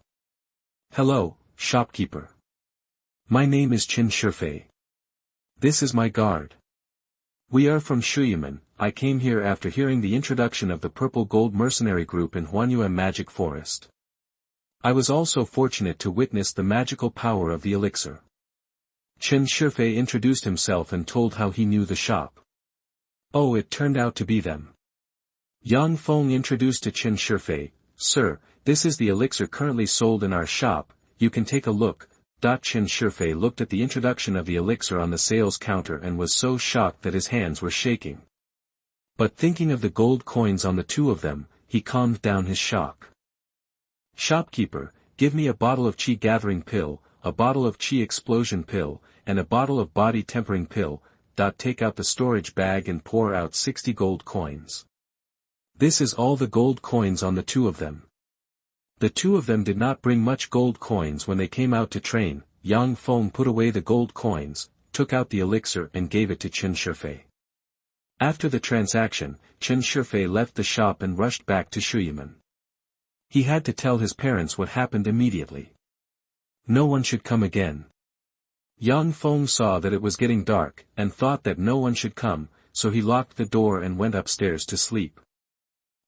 Hello, shopkeeper. My name is Qin Shifei. This is my guard. We are from Shuyamen. I came here after hearing the introduction of the Purple Gold Mercenary Group in Huanyue Magic Forest. I was also fortunate to witness the magical power of the elixir. Qin Shifei introduced himself and told how he knew the shop. Oh, it turned out to be them. Yang Feng introduced to Qin Shifei, Sir, this is the elixir currently sold in our shop, you can take a look. Qin Shifei looked at the introduction of the elixir on the sales counter and was so shocked that his hands were shaking. But thinking of the gold coins on the 2 of them, he calmed down his shock. Shopkeeper, give me a bottle of Qi gathering pill, a bottle of Qi explosion pill, and a bottle of body tempering pill. Take out the storage bag and pour out 60 gold coins. This is all the gold coins on the 2 of them. The 2 of them did not bring much gold coins when they came out to train. Yang Feng put away the gold coins, took out the elixir and gave it to Qin Shifei. After the transaction, Qin Shifei left the shop and rushed back to Shuyamen. He had to tell his parents what happened immediately. No one should come again. Yang Feng saw that it was getting dark, and thought that no one should come, so he locked the door and went upstairs to sleep.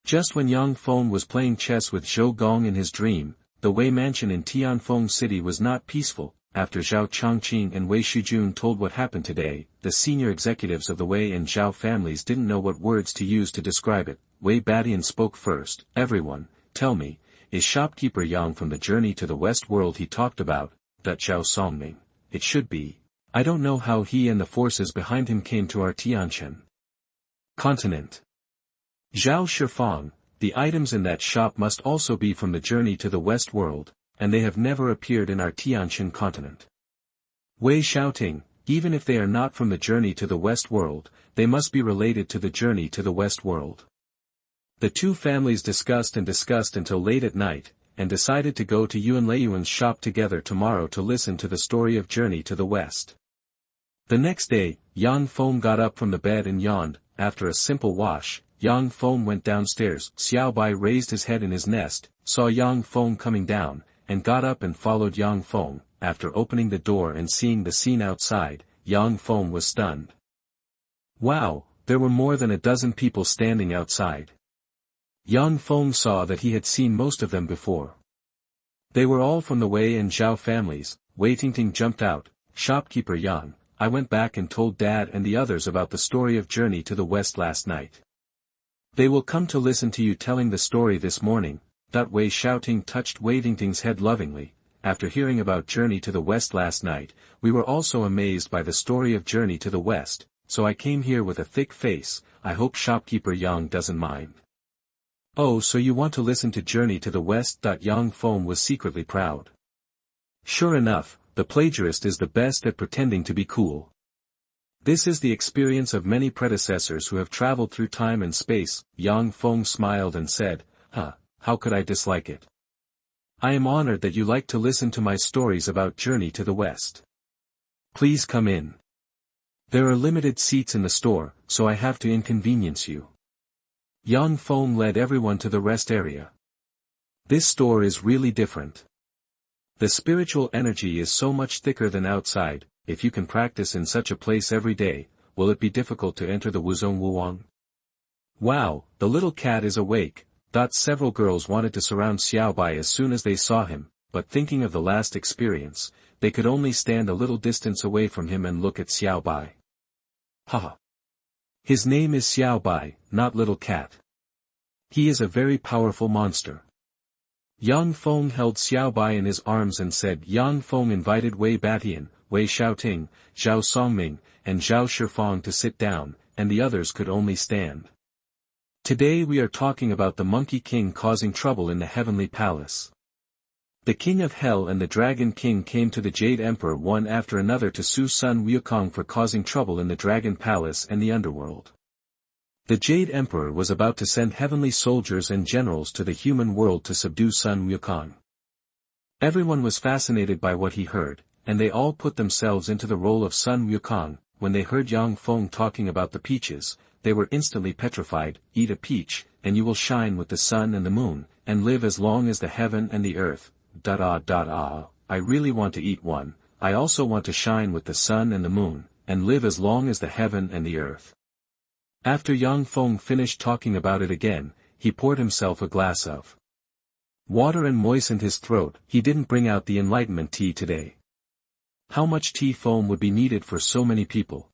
Just when Yang Feng was playing chess with Zhou Gong in his dream, the Wei mansion in Tianfeng City was not peaceful. after Zhao Chongqing and Wei Shijun told what happened today, the senior executives of the Wei and Zhao families didn't know what words to use to describe it. Wei Badian spoke first. Everyone, tell me, is shopkeeper Yang from the journey to the West world he talked about, that Zhao Songming? It should be. I don't know how he and the forces behind him came to our Tianchen Continent. Zhao Shifang, the items in that shop must also be from the journey to the West world, and they have never appeared in our Tianchen Continent. Wei shouting, even if they are not from the journey to the West world, they must be related to the journey to the West world. The two families discussed until late at night, and decided to go to Yuan Leiyuan's shop together tomorrow to listen to the story of Journey to the West. The next day, Yang Feng got up from the bed and yawned. After a simple wash, Yang Feng went downstairs. Xiao Bai raised his head in his nest, saw Yang Feng coming down, and got up and followed Yang Feng. After opening the door and seeing the scene outside, Yang Feng was stunned. Wow, there were more than a dozen people standing outside. Yang Feng saw that he had seen most of them before. They were all from the Wei and Zhao families. Wei Tingting jumped out. Shopkeeper Yang, I went back and told Dad and the others about the story of Journey to the West last night. They will come to listen to you telling the story this morning. Wei shouting touched Wei Tingting's head lovingly. After hearing about Journey to the West last night, we were also amazed by the story of Journey to the West, so I came here with a thick face. I hope shopkeeper Yang doesn't mind. Oh, so you want to listen to Journey to the West? Yang Feng was secretly proud. Sure enough, the plagiarist is the best at pretending to be cool. This is the experience of many predecessors who have traveled through time and space. Yang Feng smiled and said, how could I dislike it? I am honored that you like to listen to my stories about Journey to the West. Please come in. There are limited seats in the store, so I have to inconvenience you. Yang Feng led everyone to the rest area. This store is really different. The spiritual energy is so much thicker than outside. If you can practice in such a place every day, will it be difficult to enter the Wuzong Wuwang? Wow, the little cat is awake. Several girls wanted to surround Xiao Bai as soon as they saw him, but thinking of the last experience, they could only stand a little distance away from him and look at Xiao Bai. Haha. His name is Xiao Bai, not little cat. He is a very powerful monster. Yang Feng held Xiao Bai in his arms and said. Yang Feng invited Wei Batian, Wei Xiaoting, Zhao Songming, and Zhao Shifang to sit down, and the others could only stand. Today we are talking about the Monkey King causing trouble in the Heavenly Palace. The King of Hell and the Dragon King came to the Jade Emperor one after another to sue Sun Wukong for causing trouble in the Dragon Palace and the underworld. The Jade Emperor was about to send heavenly soldiers and generals to the human world to subdue Sun Wukong. Everyone was fascinated by what he heard, and they all put themselves into the role of Sun Wukong. When they heard Yang Feng talking about the peaches, they were instantly petrified. Eat a peach, and you will shine with the sun and the moon, and live as long as the heaven and the earth. I really want to eat one. I also want to shine with the sun and the moon, and live as long as the heaven and the earth. After Yang Feng finished talking about it again, he poured himself a glass of water and moistened his throat. He didn't bring out the enlightenment tea today. How much tea foam would be needed for so many people?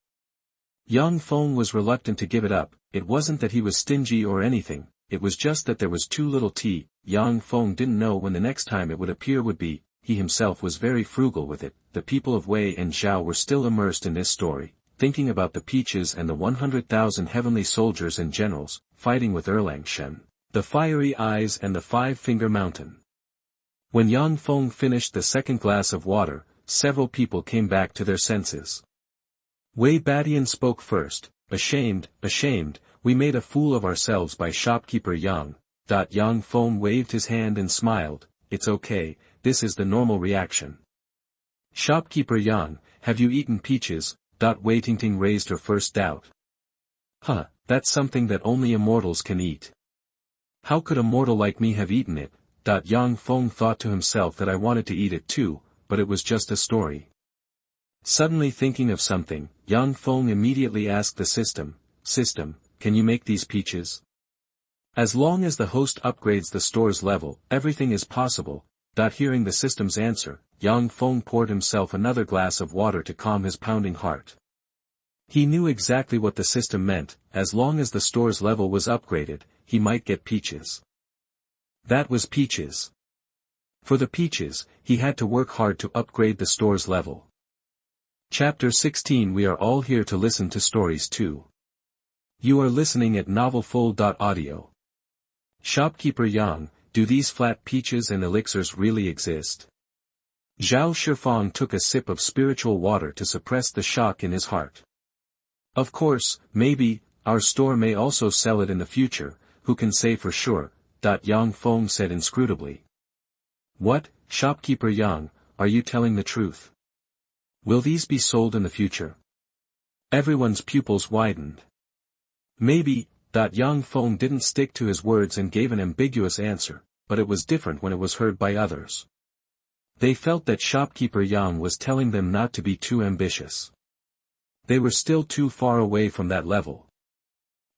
Yang Feng was reluctant to give it up. It wasn't that he was stingy or anything, it was just that there was too little tea. Yang Feng didn't know when the next time it would appear would be. He himself was very frugal with it. The people of Wei and Zhao were still immersed in this story, thinking about the peaches and the 100,000 heavenly soldiers and generals, fighting with Erlangshen, the fiery eyes and the five-finger mountain. When Yang Feng finished the second glass of water, several people came back to their senses. Wei Badian spoke first. Ashamed, we made a fool of ourselves by shopkeeper Yang. Yang Feng waved his hand and smiled. It's okay, this is the normal reaction. Shopkeeper Yang, have you eaten peaches? Wei Tingting raised her first doubt. That's something that only immortals can eat. How could a mortal like me have eaten it? Yang Feng thought to himself that I wanted to eat it too, but it was just a story. Suddenly thinking of something, Yang Feng immediately asked the system, can you make these peaches? As long as the host upgrades the store's level, everything is possible. Hearing the system's answer, Yang Feng poured himself another glass of water to calm his pounding heart. He knew exactly what the system meant. As long as the store's level was upgraded, he might get peaches. That was peaches. For the peaches, he had to work hard to upgrade the store's level. Chapter 16. We are all here to listen to stories too. You are listening at novelfull.audio. Shopkeeper Yang, do these flat peaches and elixirs really exist? Zhao Shifang took a sip of spiritual water to suppress the shock in his heart. Of course, maybe, our store may also sell it in the future, who can say for sure, Yang Feng said inscrutably. What, Shopkeeper Yang, are you telling the truth? Will these be sold in the future? Everyone's pupils widened. Maybe, Yang Feng didn't stick to his words and gave an ambiguous answer, but it was different when it was heard by others. They felt that Shopkeeper Yang was telling them not to be too ambitious. They were still too far away from that level.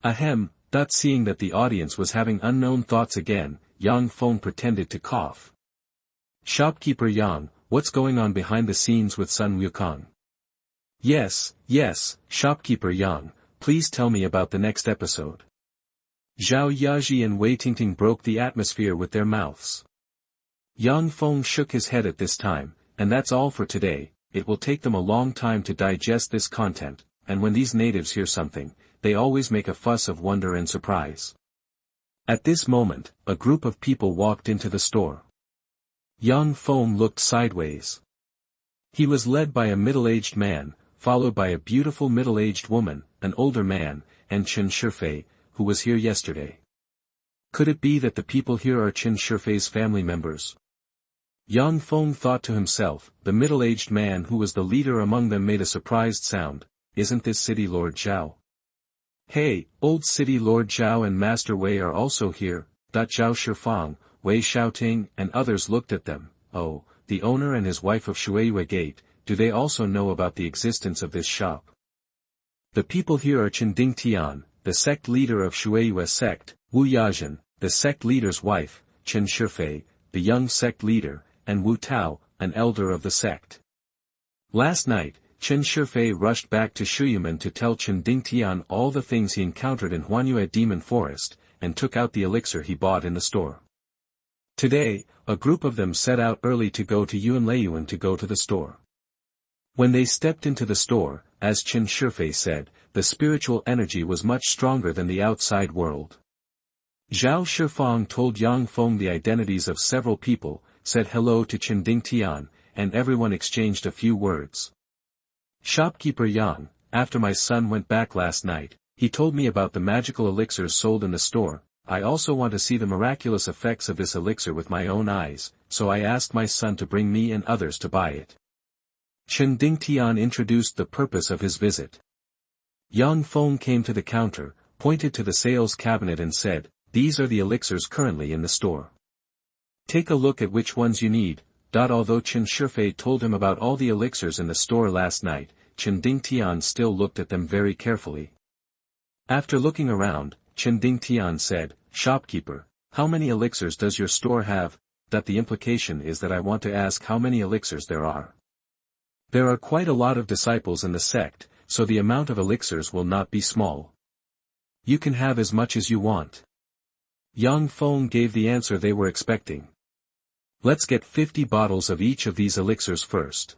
Ahem, seeing that the audience was having unknown thoughts again, Yang Feng pretended to cough. Shopkeeper Yang, what's going on behind the scenes with Sun Wukong? Yes, Shopkeeper Yang, please tell me about the next episode. Zhao Yaji and Wei Tingting broke the atmosphere with their mouths. Yang Feng shook his head at this time, and that's all for today. It will take them a long time to digest this content, and when these natives hear something, they always make a fuss of wonder and surprise. At this moment, a group of people walked into the store. Yang Feng looked sideways. He was led by a middle-aged man, followed by a beautiful middle-aged woman, an older man, and Chen Shifei, who was here yesterday. Could it be that the people here are Chen Shifei's family members? Yang Feng thought to himself. The middle-aged man who was the leader among them made a surprised sound. Isn't this City Lord Zhao? Hey, old City Lord Zhao and Master Wei are also here. Zhao Shifang, Wei Xiaoting and others looked at them. Oh, the owner and his wife of Shuiyue Gate, do they also know about the existence of this shop? The people here are Chen Dingtian, the sect leader of Shuiyue Sect, Wu Yazhen, the sect leader's wife, Chen Shifei, the young sect leader, and Wu Tao, an elder of the sect. Last night, Chen Shifei rushed back to Shuyumen to tell Chen Dingtian all the things he encountered in Huanyue Demon Forest, and took out the elixir he bought in the store. Today, a group of them set out early to go to Yuanleiyuan to go to the store. When they stepped into the store, as Chen Shifei said, the spiritual energy was much stronger than the outside world. Zhao Shifang told Yang Feng the identities of several people, said hello to Chen Dingtian, and everyone exchanged a few words. Shopkeeper Yang, after my son went back last night, he told me about the magical elixirs sold in the store. I also want to see the miraculous effects of this elixir with my own eyes, so I asked my son to bring me and others to buy it. Chen Dingtian introduced the purpose of his visit. Yang Feng came to the counter, pointed to the sales cabinet and said, "These are the elixirs currently in the store. Take a look at which ones you need." Although Chen Shifei told him about all the elixirs in the store last night, Chen Dingtian still looked at them very carefully. After looking around, Chen Dingtian said, "Shopkeeper, how many elixirs does your store have?" The implication is that I want to ask how many elixirs there are. There are quite a lot of disciples in the sect, so the amount of elixirs will not be small. You can have as much as you want. Yang Feng gave the answer they were expecting. Let's get 50 bottles of each of these elixirs first.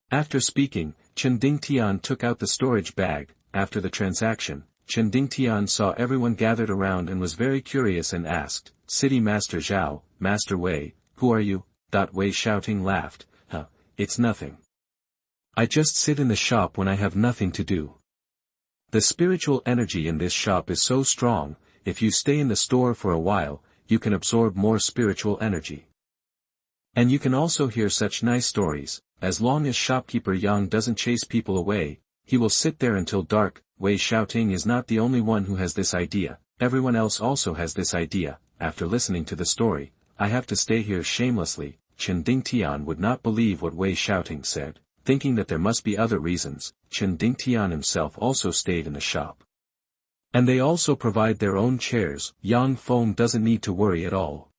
After speaking, Chen Dingtian took out the storage bag. After the transaction, Chen Dingtian saw everyone gathered around and was very curious and asked, "City Master Zhao, Master Wei, who are you?" Wei Xiaoting laughed, "It's nothing. I just sit in the shop when I have nothing to do. The spiritual energy in this shop is so strong, if you stay in the store for a while, you can absorb more spiritual energy. And you can also hear such nice stories. As long as shopkeeper Yang doesn't chase people away, he will sit there until dark." Wei Xiaoting is not the only one who has this idea, everyone else also has this idea. After listening to the story, I have to stay here shamelessly. Chen Dingtian would not believe what Wei Xiaoting said, thinking that there must be other reasons. Chen Dingtian himself also stayed in the shop. And they also provide their own chairs. Yang Feng doesn't need to worry at all.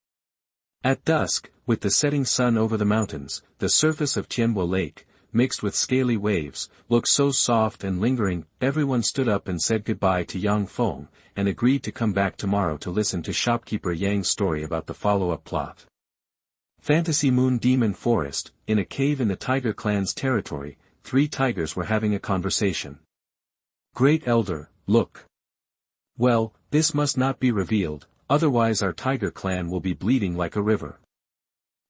At dusk, With the setting sun over the mountains, the surface of Tianbo Lake, mixed with scaly waves, looked so soft and lingering. Everyone stood up and said goodbye to Yang Feng, and agreed to come back tomorrow to listen to shopkeeper Yang's story about the follow-up plot. Fantasy Moon Demon Forest, in a cave in the Tiger Clan's territory, 3 tigers were having a conversation. Great Elder, look. Well, this must not be revealed, otherwise our Tiger Clan will be bleeding like a river.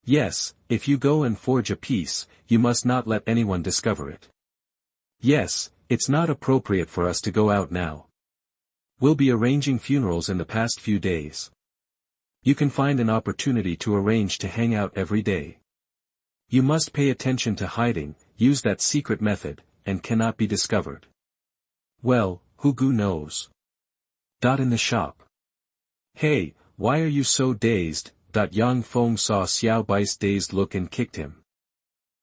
Yes, if you go and forge a peace, you must not let anyone discover it. Yes, it's not appropriate for us to go out now. We'll be arranging funerals in the past few days. You can find an opportunity to arrange to hang out every day. You must pay attention to hiding, use that secret method, and cannot be discovered. Well, who knows? In the shop. Hey, why are you so dazed? Yang Feng saw Xiao Bai's dazed look and kicked him.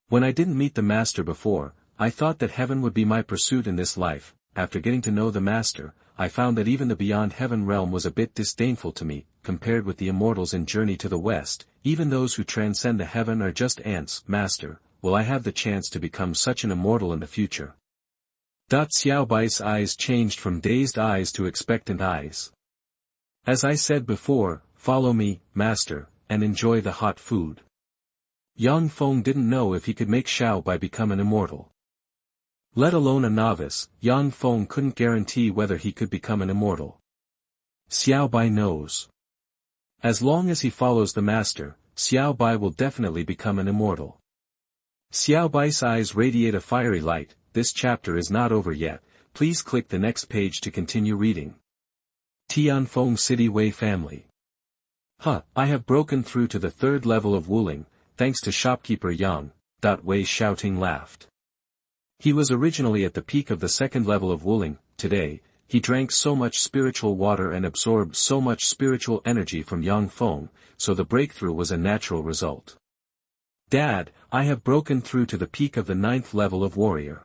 When I didn't meet the master before, I thought that heaven would be my pursuit in this life. After getting to know the master, I found that even the beyond heaven realm was a bit disdainful to me, compared with the immortals in Journey to the West. Even those who transcend the heaven are just ants. Master, will I have the chance to become such an immortal in the future? Xiao Bai's eyes changed from dazed eyes to expectant eyes. As I said before, follow me, master, and enjoy the hot food. Yang Feng didn't know if he could make Xiao Bai become an immortal. Let alone a novice, Yang Feng couldn't guarantee whether he could become an immortal. Xiao Bai knows. As long as he follows the master, Xiao Bai will definitely become an immortal. Xiao Bai's eyes radiate a fiery light. This chapter is not over yet, please click the next page to continue reading. Tianfeng City Wei family. I have broken through to the 3rd level of Wuling, thanks to shopkeeper Yang. Wei shouting laughed. He was originally at the peak of the 2nd level of Wuling. Today, he drank so much spiritual water and absorbed so much spiritual energy from Yang Feng, so the breakthrough was a natural result. Dad, I have broken through to the peak of the 9th level of warrior.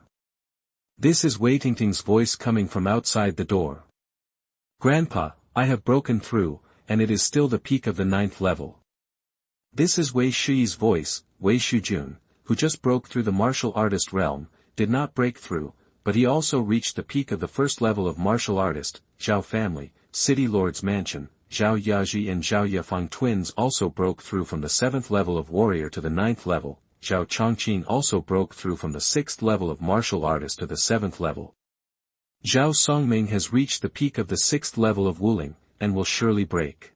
This is Wei Tingting's voice coming from outside the door. Grandpa, I have broken through, and it is still the peak of the 9th level. This is Wei Shi's voice. Wei Shujun, who just broke through the martial artist realm, did not break through, but he also reached the peak of the 1st level of martial artist. Zhao family, City Lord's mansion. Zhao Yaji and Zhao Yafeng twins also broke through from the 7th level of warrior to the 9th level. Zhao Chongqing also broke through from the 6th level of martial artist to the 7th level. Zhao Songming has reached the peak of the 6th level of Wuling, and will surely break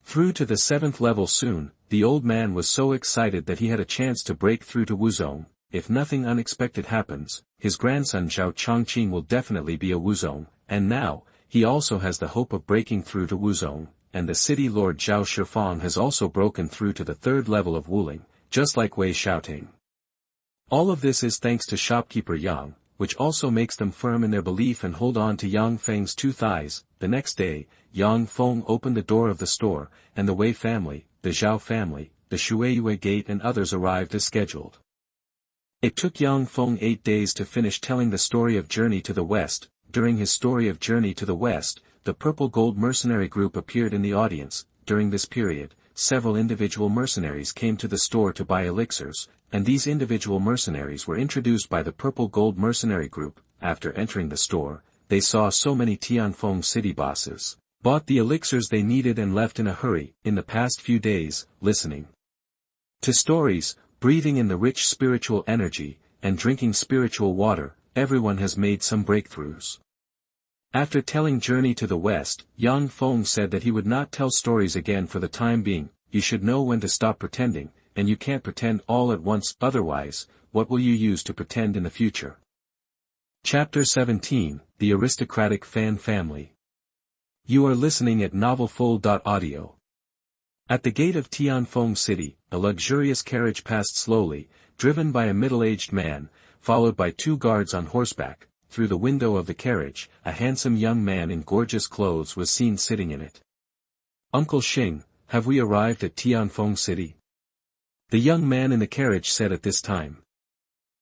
through to the 7th level soon. The old man was so excited that he had a chance to break through to Wuzong. If nothing unexpected happens, his grandson Zhao Chongqing will definitely be a Wuzong, and now, he also has the hope of breaking through to Wuzong, and the city lord Zhao Shifang has also broken through to the 3rd level of Wuling, just like Wei Xiaoting. All of this is thanks to shopkeeper Yang, which also makes them firm in their belief and hold on to Yang Feng's 2 thighs. The next day, Yang Feng opened the door of the store, and the Wei family, the Zhao family, the Shuiyue gate and others arrived as scheduled. It took Yang Feng 8 days to finish telling the story of Journey to the West. During his story of Journey to the West, the Purple Gold Mercenary group appeared in the audience. During this period, several individual mercenaries came to the store to buy elixirs, and these individual mercenaries were introduced by the Purple Gold Mercenary group. After entering the store, they saw so many Tianfeng city bosses, bought the elixirs they needed and left in a hurry. In the past few days, listening to stories, breathing in the rich spiritual energy, and drinking spiritual water, everyone has made some breakthroughs. After telling Journey to the West, Yang Feng said that he would not tell stories again for the time being. You should know when to stop pretending, and you can't pretend all at once, otherwise, what will you use to pretend in the future? Chapter 17, The Aristocratic Fan Family. You are listening at novelfull.audio. At the gate of Tianfeng City, a luxurious carriage passed slowly, driven by a middle-aged man, followed by 2 guards on horseback. Through the window of the carriage, a handsome young man in gorgeous clothes was seen sitting in it. Uncle Xing, have we arrived at Tianfeng City? The young man in the carriage said at this time.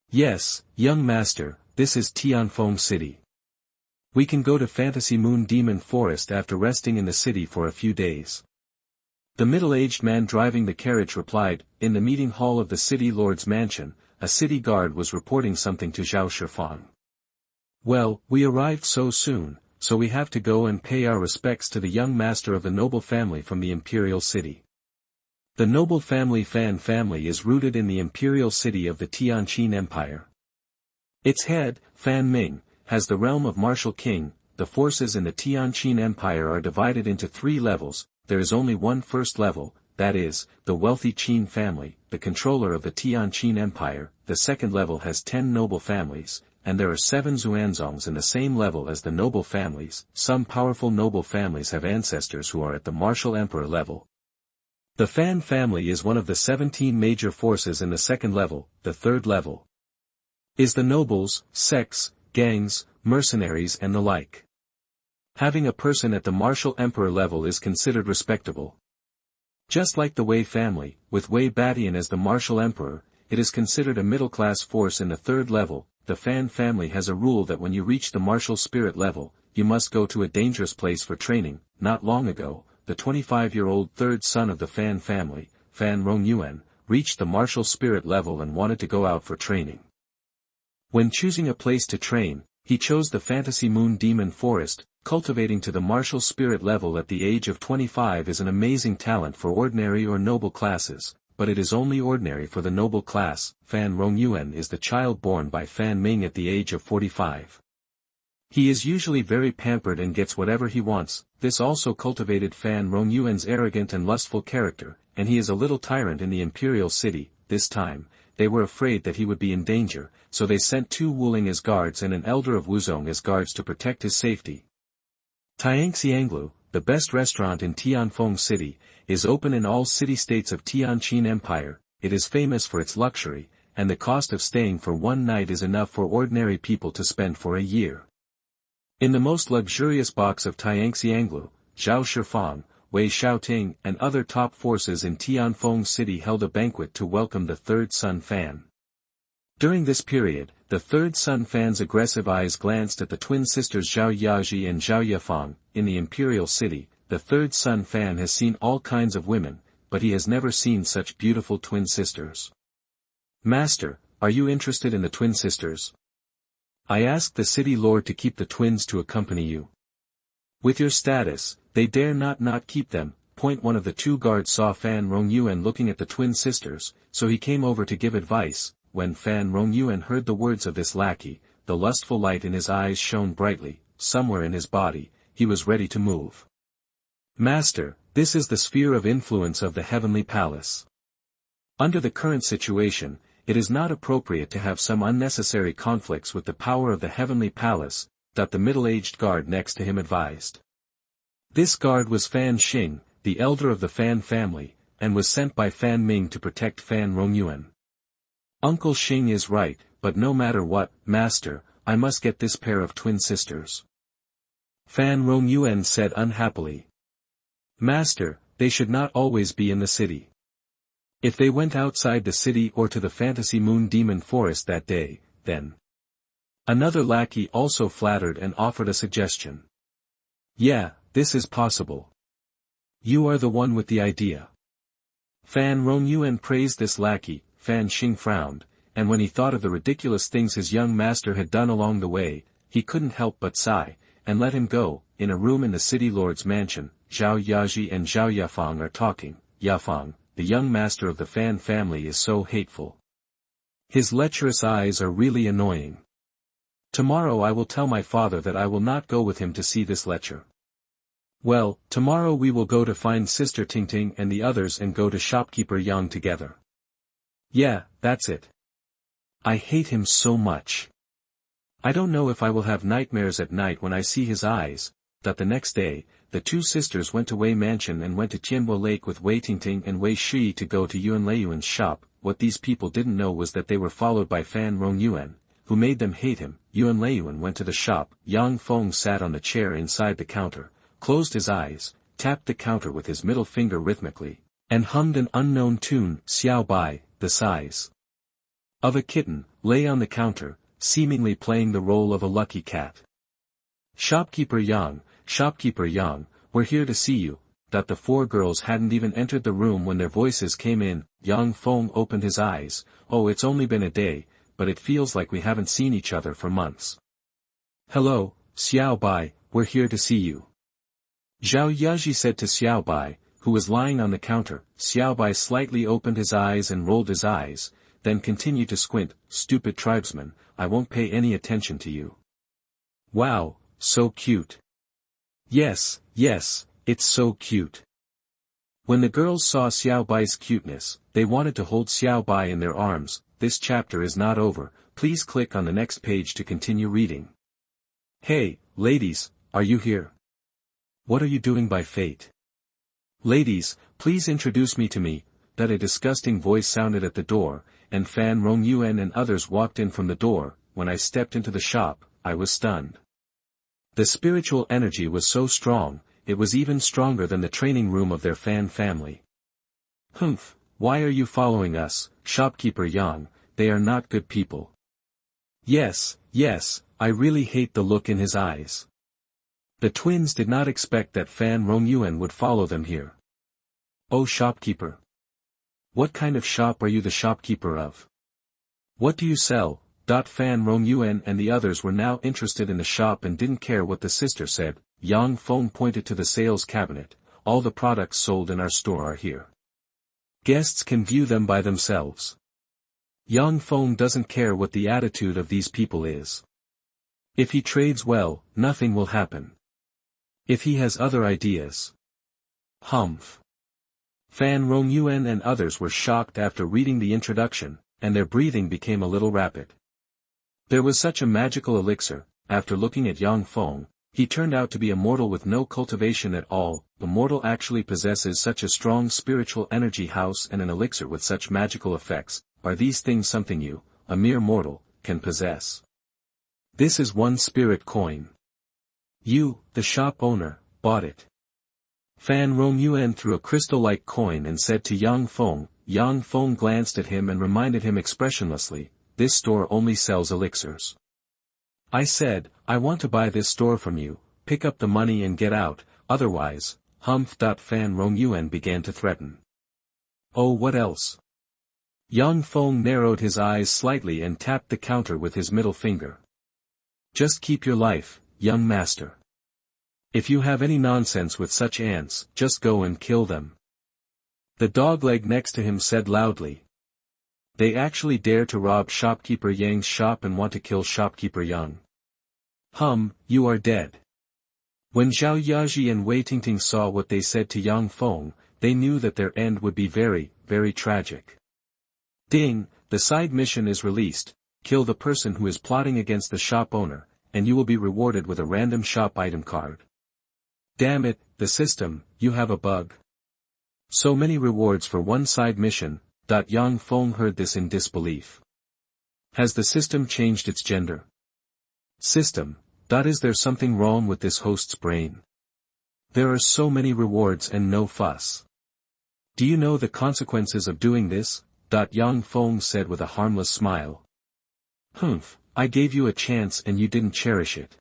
Yes, young master, this is Tianfeng City. We can go to Fantasy Moon Demon Forest after resting in the city for a few days. The middle-aged man driving the carriage replied, in the meeting hall of the city lord's mansion, a city guard was reporting something to Zhao Shifang. Well, we arrived so soon, so we have to go and pay our respects to the young master of the noble family from the imperial city. The noble family Fan family is rooted in the imperial city of the Tianchen Empire. Its head, Fan Ming, has the realm of martial king. The forces in the Tianchen Empire are divided into 3 levels. There is only one first level, that is, the wealthy Qin family, the controller of the Tianchen Empire. The second level has 10 noble families, and there are 7 Xuanzongs in the same level as the noble families. Some powerful noble families have ancestors who are at the martial emperor level. The Fan family is one of the 17 major forces in the second level. The third level is the nobles, sects, gangs, mercenaries and the like. Having a person at the martial emperor level is considered respectable. Just like the Wei family, with Wei Batian as the martial emperor, it is considered a middle-class force in the third level. The Fan family has a rule that when you reach the martial spirit level, you must go to a dangerous place for training. Not long ago, the 25-year-old third son of the Fan family, Fan Rongyuan, reached the martial spirit level and wanted to go out for training. When choosing a place to train, he chose the Fantasy Moon Demon Forest. Cultivating to the martial spirit level at the age of 25 is an amazing talent for ordinary or noble classes, but it is only ordinary for the noble class. Fan Rongyuan is the child born by Fan Ming at the age of 45. He is usually very pampered and gets whatever he wants. This also cultivated Fan Rongyuan's arrogant and lustful character, and he is a little tyrant in the imperial city. This time, they were afraid that he would be in danger, so they sent 2 Wuling as guards and an elder of Wuzong as guards to protect his safety. Jianghu, the best restaurant in Tianfeng City, is open in all city-states of Tianchen Empire. It is famous for its luxury, and the cost of staying for one night is enough for ordinary people to spend for a year. In the most luxurious box of Jianghu, Zhao Shifang, Wei Xiaoting and other top forces in Tianfeng City held a banquet to welcome the third son Fan. During this period, the third son Fan's aggressive eyes glanced at the twin sisters Zhao Yaji and Zhao Yafang. In the imperial city, the third son Fan has seen all kinds of women, but he has never seen such beautiful twin sisters. Master, are you interested in the twin sisters? I asked the city lord to keep the twins to accompany you. With your status, they dare not keep them. One of the 2 guards saw Fan Rongyuan looking at the twin sisters, so he came over to give advice. When Fan Rongyuan heard the words of this lackey, the lustful light in his eyes shone brightly. Somewhere in his body, he was ready to move. Master, this is the sphere of influence of the heavenly palace. Under the current situation, it is not appropriate to have some unnecessary conflicts with the power of the heavenly palace, that the middle-aged guard next to him advised. This guard was Fan Xing, the elder of the Fan family, and was sent by Fan Ming to protect Fan Rongyuan. Uncle Xing is right, but no matter what, master, I must get this pair of twin sisters. Fan Rongyuan said unhappily. Master, they should not always be in the city. If they went outside the city or to the Fantasy Moon Demon Forest that day, then. Another lackey also flattered and offered a suggestion. Yeah, this is possible. You are the one with the idea. Fan Rongyuan praised this lackey. Fan Xing frowned, and when he thought of the ridiculous things his young master had done along the way, he couldn't help but sigh, and let him go. In a room in the city lord's mansion, Zhao Yaji and Zhao Yafang are talking. Yafang, the young master of the Fan family, is so hateful. His lecherous eyes are really annoying. Tomorrow I will tell my father that I will not go with him to see this lecher. Well, tomorrow we will go to find Sister Tingting and the others and go to shopkeeper Yang together. Yeah, that's it. I hate him so much. I don't know if I will have nightmares at night when I see his eyes. That the next day, the 2 sisters went to Wei Mansion and went to Tianbo Lake with Wei Tingting and Wei Shi to go to Yuan Leiyuan's shop. What these people didn't know was that they were followed by Fan Rongyuan, who made them hate him. Yuan Leiyuan went to the shop. Yang Feng sat on the chair inside the counter, closed his eyes, tapped the counter with his middle finger rhythmically, and hummed an unknown tune. Xiao Bai, the size of a kitten, lay on the counter, seemingly playing the role of a lucky cat. Shopkeeper Yang, we're here to see you. that the four girls hadn't even entered the room when their voices came in. Yang Feng opened his eyes. Oh, it's only been a day, but it feels like we haven't seen each other for months. Hello, Xiao Bai, we're here to see you. Zhao Yaji said to Xiao Bai, who was lying on the counter. Xiao Bai slightly opened his eyes and rolled his eyes, then continued to squint. Stupid tribesman, I won't pay any attention to you. Wow, so cute. Yes, it's so cute. When the girls saw Xiao Bai's cuteness, they wanted to hold Xiao Bai in their arms. This chapter is not over, please click on the next page to continue reading. Hey, ladies, are you here? What are you doing by fate? Ladies, please introduce me to me. That a disgusting voice sounded at the door, and Fan Rongyuan and others walked in from the door. When I stepped into the shop, I was stunned. The spiritual energy was so strong, it was even stronger than the training room of their Fan family. Humph, why are you following us, shopkeeper Yang? They are not good people. Yes, I really hate the look in his eyes. The twins did not expect that Fan Rongyuan would follow them here. Oh shopkeeper. What kind of shop are you the shopkeeper of? What do you sell? Fan Rongyuan and the others were now interested in the shop and didn't care what the sister said. Yang Feng pointed to the sales cabinet. All the products sold in our store are here. Guests can view them by themselves. Yang Feng doesn't care what the attitude of these people is. If he trades well, nothing will happen. If he has other ideas. Humph. Fan Rongyuan and others were shocked after reading the introduction, and their breathing became a little rapid. There was such a magical elixir. After looking at Yang Feng, he turned out to be a mortal with no cultivation at all. The mortal actually possesses such a strong spiritual energy house and an elixir with such magical effects. Are these things something you, a mere mortal, can possess? This is one spirit coin. You, the shop owner, bought it. Fan Rongyuan threw a crystal-like coin and said to Yang Feng. Yang Feng glanced at him and reminded him expressionlessly, this store only sells elixirs. I said, I want to buy this store from you, pick up the money and get out, otherwise, humph. Fan Rongyuan began to threaten. Oh, what else? Yang Feng narrowed his eyes slightly and tapped the counter with his middle finger. Just keep your life, young master. If you have any nonsense with such ants, just go and kill them. The dogleg next to him said loudly. They actually dare to rob shopkeeper Yang's shop and want to kill shopkeeper Yang. You are dead. When Zhao Yaji and Wei Tingting saw what they said to Yang Feng, they knew that their end would be very, very tragic. Ding, the side mission is released. Kill the person who is plotting against the shop owner, and you will be rewarded with a random shop item card. Damn it, the system, you have a bug. So many rewards for one side mission. Yang Feng heard this in disbelief. Has the system changed its gender? System, is there something wrong with this host's brain? There are so many rewards and no fuss. Do you know the consequences of doing this? Yang Feng said with a harmless smile. Humph, I gave you a chance and you didn't cherish it.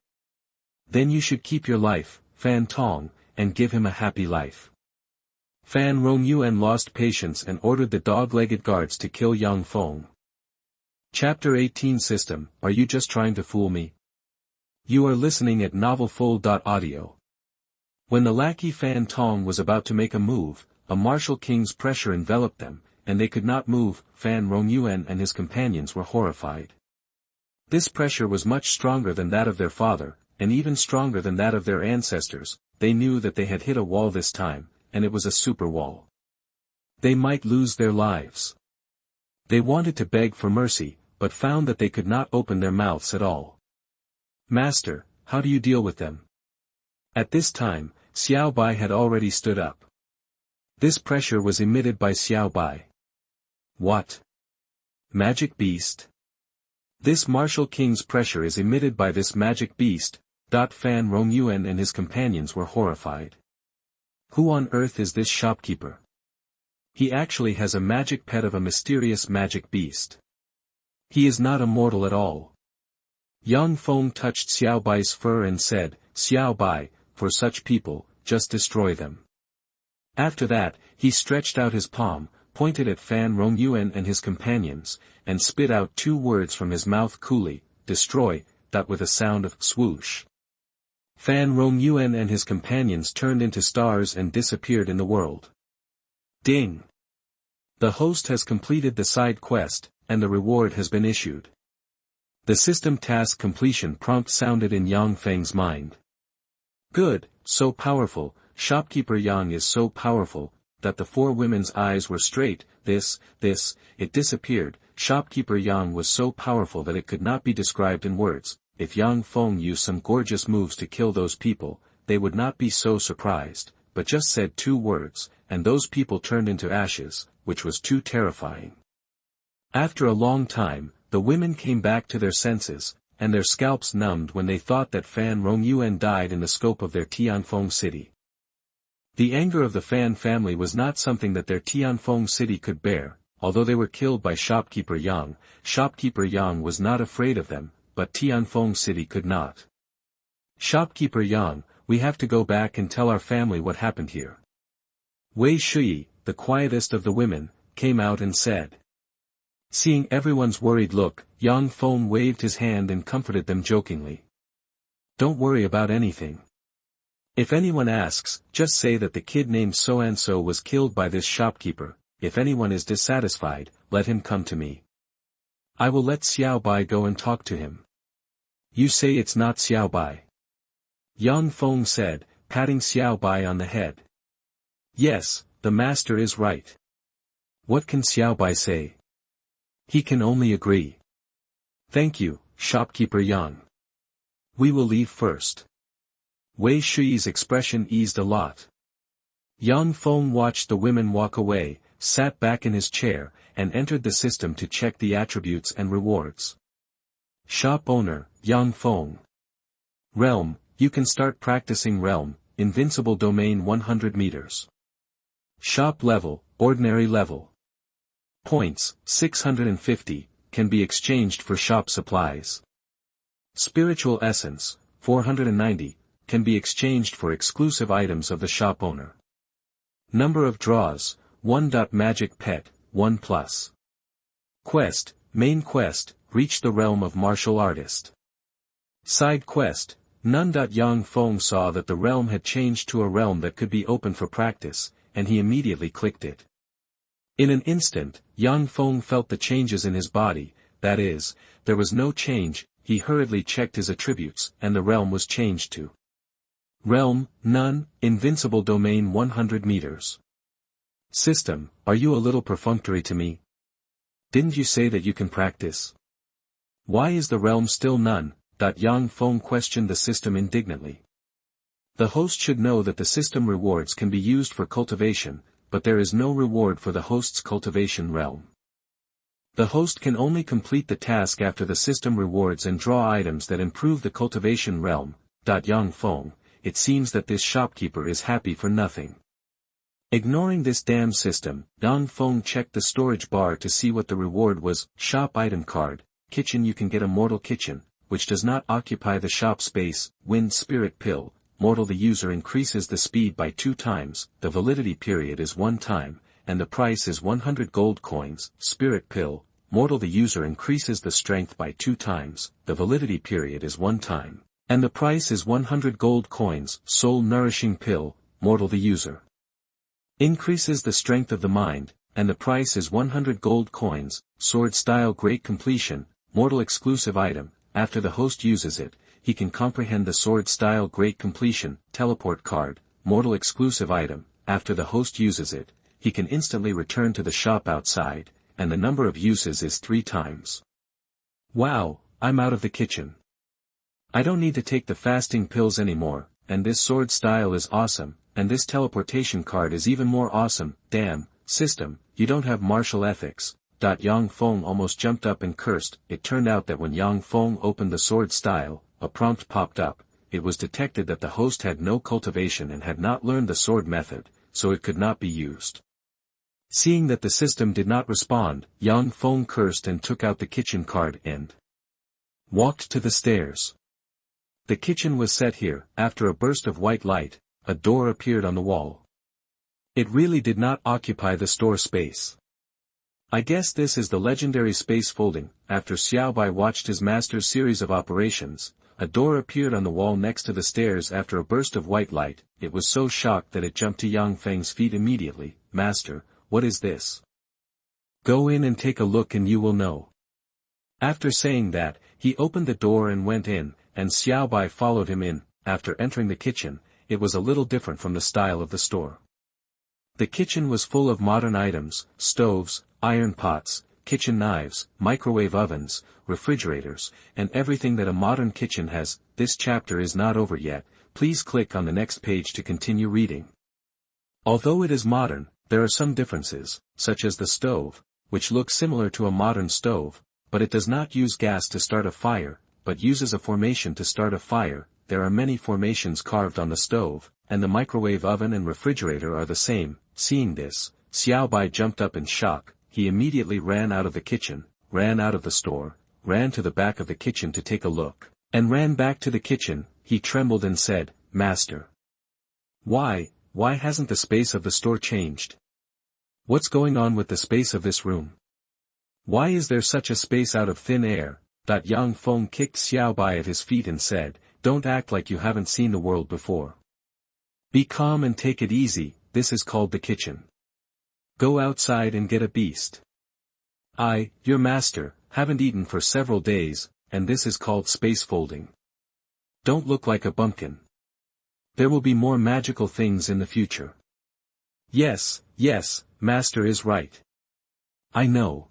Then you should keep your life, Fan Tong, and give him a happy life. Fan Rongyuan lost patience and ordered the dog-legged guards to kill Yang Feng. Chapter 18 System, are you just trying to fool me? You are listening at novelfull.audio. When the lackey Fan Tong was about to make a move, a martial king's pressure enveloped them, and they could not move. Fan Rongyuan and his companions were horrified. This pressure was much stronger than that of their father, and even stronger than that of their ancestors. They knew that they had hit a wall this time, and it was a super wall. They might lose their lives. They wanted to beg for mercy, but found that they could not open their mouths at all. Master, how do you deal with them? At this time, Xiao Bai had already stood up. This pressure was emitted by Xiao Bai. What? Magic beast? This martial king's pressure is emitted by this magic beast. Fan Rongyuan and his companions were horrified. Who on earth is this shopkeeper? He actually has a magic pet of a mysterious magic beast. He is not a mortal at all. Yang Feng touched Xiao Bai's fur and said, Xiao Bai, for such people, just destroy them. After that, he stretched out his palm, pointed at Fan Rongyuan and his companions, and spit out 2 words from his mouth coolly, destroy, with a sound of swoosh. Fan Rongyuan and his companions turned into stars and disappeared in the world. Ding! The host has completed the side quest, and the reward has been issued. The system task completion prompt sounded in Yang Feng's mind. Good, so powerful, shopkeeper Yang is so powerful, that the 4 women's eyes were straight, it disappeared. Shopkeeper Yang was so powerful that it could not be described in words. If Yang Feng used some gorgeous moves to kill those people, they would not be so surprised, but just said 2 words, and those people turned into ashes, which was too terrifying. After a long time, the women came back to their senses, and their scalps numbed when they thought that Fan Rongyuan died in the scope of their Tianfeng city. The anger of the Fan family was not something that their Tianfeng city could bear, although they were killed by Shopkeeper Yang. Shopkeeper Yang was not afraid of them, but Tianfeng city could not. Shopkeeper Yang, we have to go back and tell our family what happened here. Wei Shui, the quietest of the women, came out and said. Seeing everyone's worried look, Yang Feng waved his hand and comforted them jokingly. Don't worry about anything. If anyone asks, just say that the kid named so-and-so was killed by this shopkeeper. If anyone is dissatisfied, let him come to me. I will let Xiao Bai go and talk to him. You say it's not Xiao Bai. Yang Feng said, patting Xiao Bai on the head. Yes, the master is right. What can Xiao Bai say? He can only agree. Thank you, shopkeeper Yang. We will leave first. Wei Shui's expression eased a lot. Yang Feng watched the women walk away, sat back in his chair, and entered the system to check the attributes and rewards. Shop owner, Yang Feng. Realm, you can start practicing realm, invincible domain 100 meters. Shop level, ordinary level. Points, 650, can be exchanged for shop supplies. Spiritual essence, 490, can be exchanged for exclusive items of the shop owner. Number of draws, 1. Magic pet, 1+. Quest, main quest, reach the realm of martial artist. Side quest, none. Yang Feng saw that the realm had changed to a realm that could be open for practice, and he immediately clicked it. In an instant, Yang Feng felt the changes in his body, that is, there was no change. He hurriedly checked his attributes, and the realm was changed to Realm, none, invincible domain 100 meters. System, are you a little perfunctory to me? Didn't you say that you can practice? Why is the realm still none? Yang Feng questioned the system indignantly. The host should know that the system rewards can be used for cultivation, but there is no reward for the host's cultivation realm. The host can only complete the task after the system rewards and draw items that improve the cultivation realm. Yang Feng, it seems that this shopkeeper is happy for nothing. Ignoring this damn system, Yang Feng checked the storage bar to see what the reward was. Shop item card, kitchen. You can get a mortal kitchen, which does not occupy the shop space. Wind spirit pill, mortal. The user increases the speed by 2 times, the validity period is 1 time, and the price is 100 gold coins. Spirit pill, mortal. The user increases the strength by 2 times, the validity period is 1 time, and the price is 100 gold coins. Soul nourishing pill, mortal. The user increases the strength of the mind, and the price is 100 gold coins. Sword style great completion, mortal. Exclusive item, after the host uses it, he can comprehend the sword style great completion. Teleport card, mortal. Exclusive item, after the host uses it, he can instantly return to the shop outside, and the number of uses is 3 times. Wow, I'm out of the kitchen. I don't need to take the fasting pills anymore, and this sword style is awesome, and this teleportation card is even more awesome. Damn, system, you don't have martial ethics. Yang Feng almost jumped up and cursed. It turned out that when Yang Feng opened the sword style, a prompt popped up. It was detected that the host had no cultivation and had not learned the sword method, so it could not be used. Seeing that the system did not respond, Yang Feng cursed and took out the kitchen card and walked to the stairs. The kitchen was set here. After a burst of white light, a door appeared on the wall. It really did not occupy the store space. I guess this is the legendary space folding. After Xiaobai watched his master's series of operations, a door appeared on the wall next to the stairs after a burst of white light. It was so shocked that it jumped to Yang Feng's feet immediately. Master, what is this? Go in and take a look and you will know. After saying that, he opened the door and went in, and Xiaobai followed him in. After entering the kitchen, it was a little different from the style of the store. The kitchen was full of modern items: stoves, iron pots, kitchen knives, microwave ovens, refrigerators, and everything that a modern kitchen has. This chapter is not over yet. Please click on the next page to continue reading. Although it is modern, there are some differences, such as the stove, which looks similar to a modern stove, but it does not use gas to start a fire, but uses a formation to start a fire. There are many formations carved on the stove, and the microwave oven and refrigerator are the same. Seeing this, Xiaobai jumped up in shock. He immediately ran out of the kitchen, ran out of the store, ran to the back of the kitchen to take a look, and ran back to the kitchen. He trembled and said, Master. Why hasn't the space of the store changed? What's going on with the space of this room? Why is there such a space out of thin air? Yang Feng kicked Xiaobai at his feet and said, Don't act like you haven't seen the world before. Be calm and take it easy. This is called the kitchen. Go outside and get a beast. I, your master, haven't eaten for several days, and this is called space folding. Don't look like a bumpkin. There will be more magical things in the future. Yes, master is right. I know.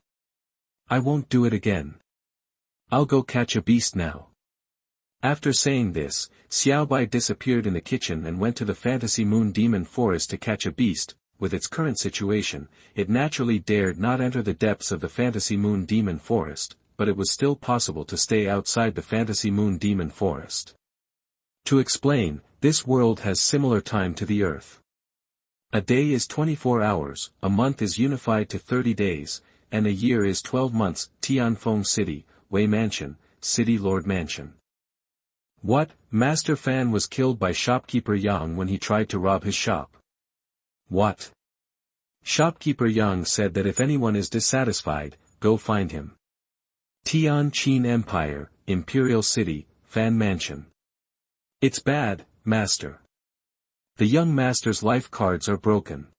I won't do it again. I'll go catch a beast now. After saying this, Xiaobai disappeared in the kitchen and went to the Fantasy Moon Demon Forest to catch a beast. With its current situation, it naturally dared not enter the depths of the Fantasy Moon Demon Forest, but it was still possible to stay outside the Fantasy Moon Demon Forest. To explain, this world has similar time to the Earth. A day is 24 hours, a month is unified to 30 days, and a year is 12 months. Tianfeng City, Wei Mansion, City Lord Mansion. What? Master Fan was killed by shopkeeper Yang when he tried to rob his shop. What? Shopkeeper Yang said that if anyone is dissatisfied, go find him. Tianchen Empire, Imperial City, Fan Mansion. It's bad, master. The young master's life cards are broken.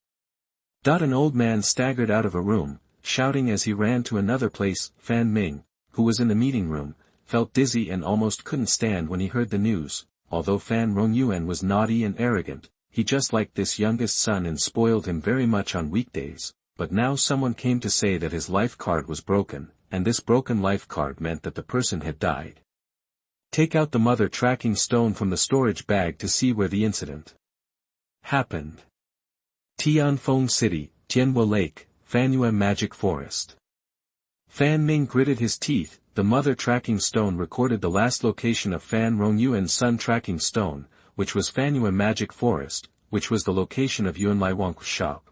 An old man staggered out of a room, shouting as he ran to another place. Fan Ming, who was in the meeting room, felt dizzy and almost couldn't stand when he heard the news. Although Fan Rongyuan was naughty and arrogant, he just liked this youngest son and spoiled him very much on weekdays, but now someone came to say that his life card was broken, and this broken life card meant that the person had died. Take out the mother tracking stone from the storage bag to see where the incident happened. Tianfeng City, Tianhua Lake, Fanhua Magic Forest. Fan Ming gritted his teeth. The mother tracking stone recorded the last location of Fan Rongyuan's son tracking stone, which was Fanhua Magic Forest, which was the location of Yuan Wang's shop.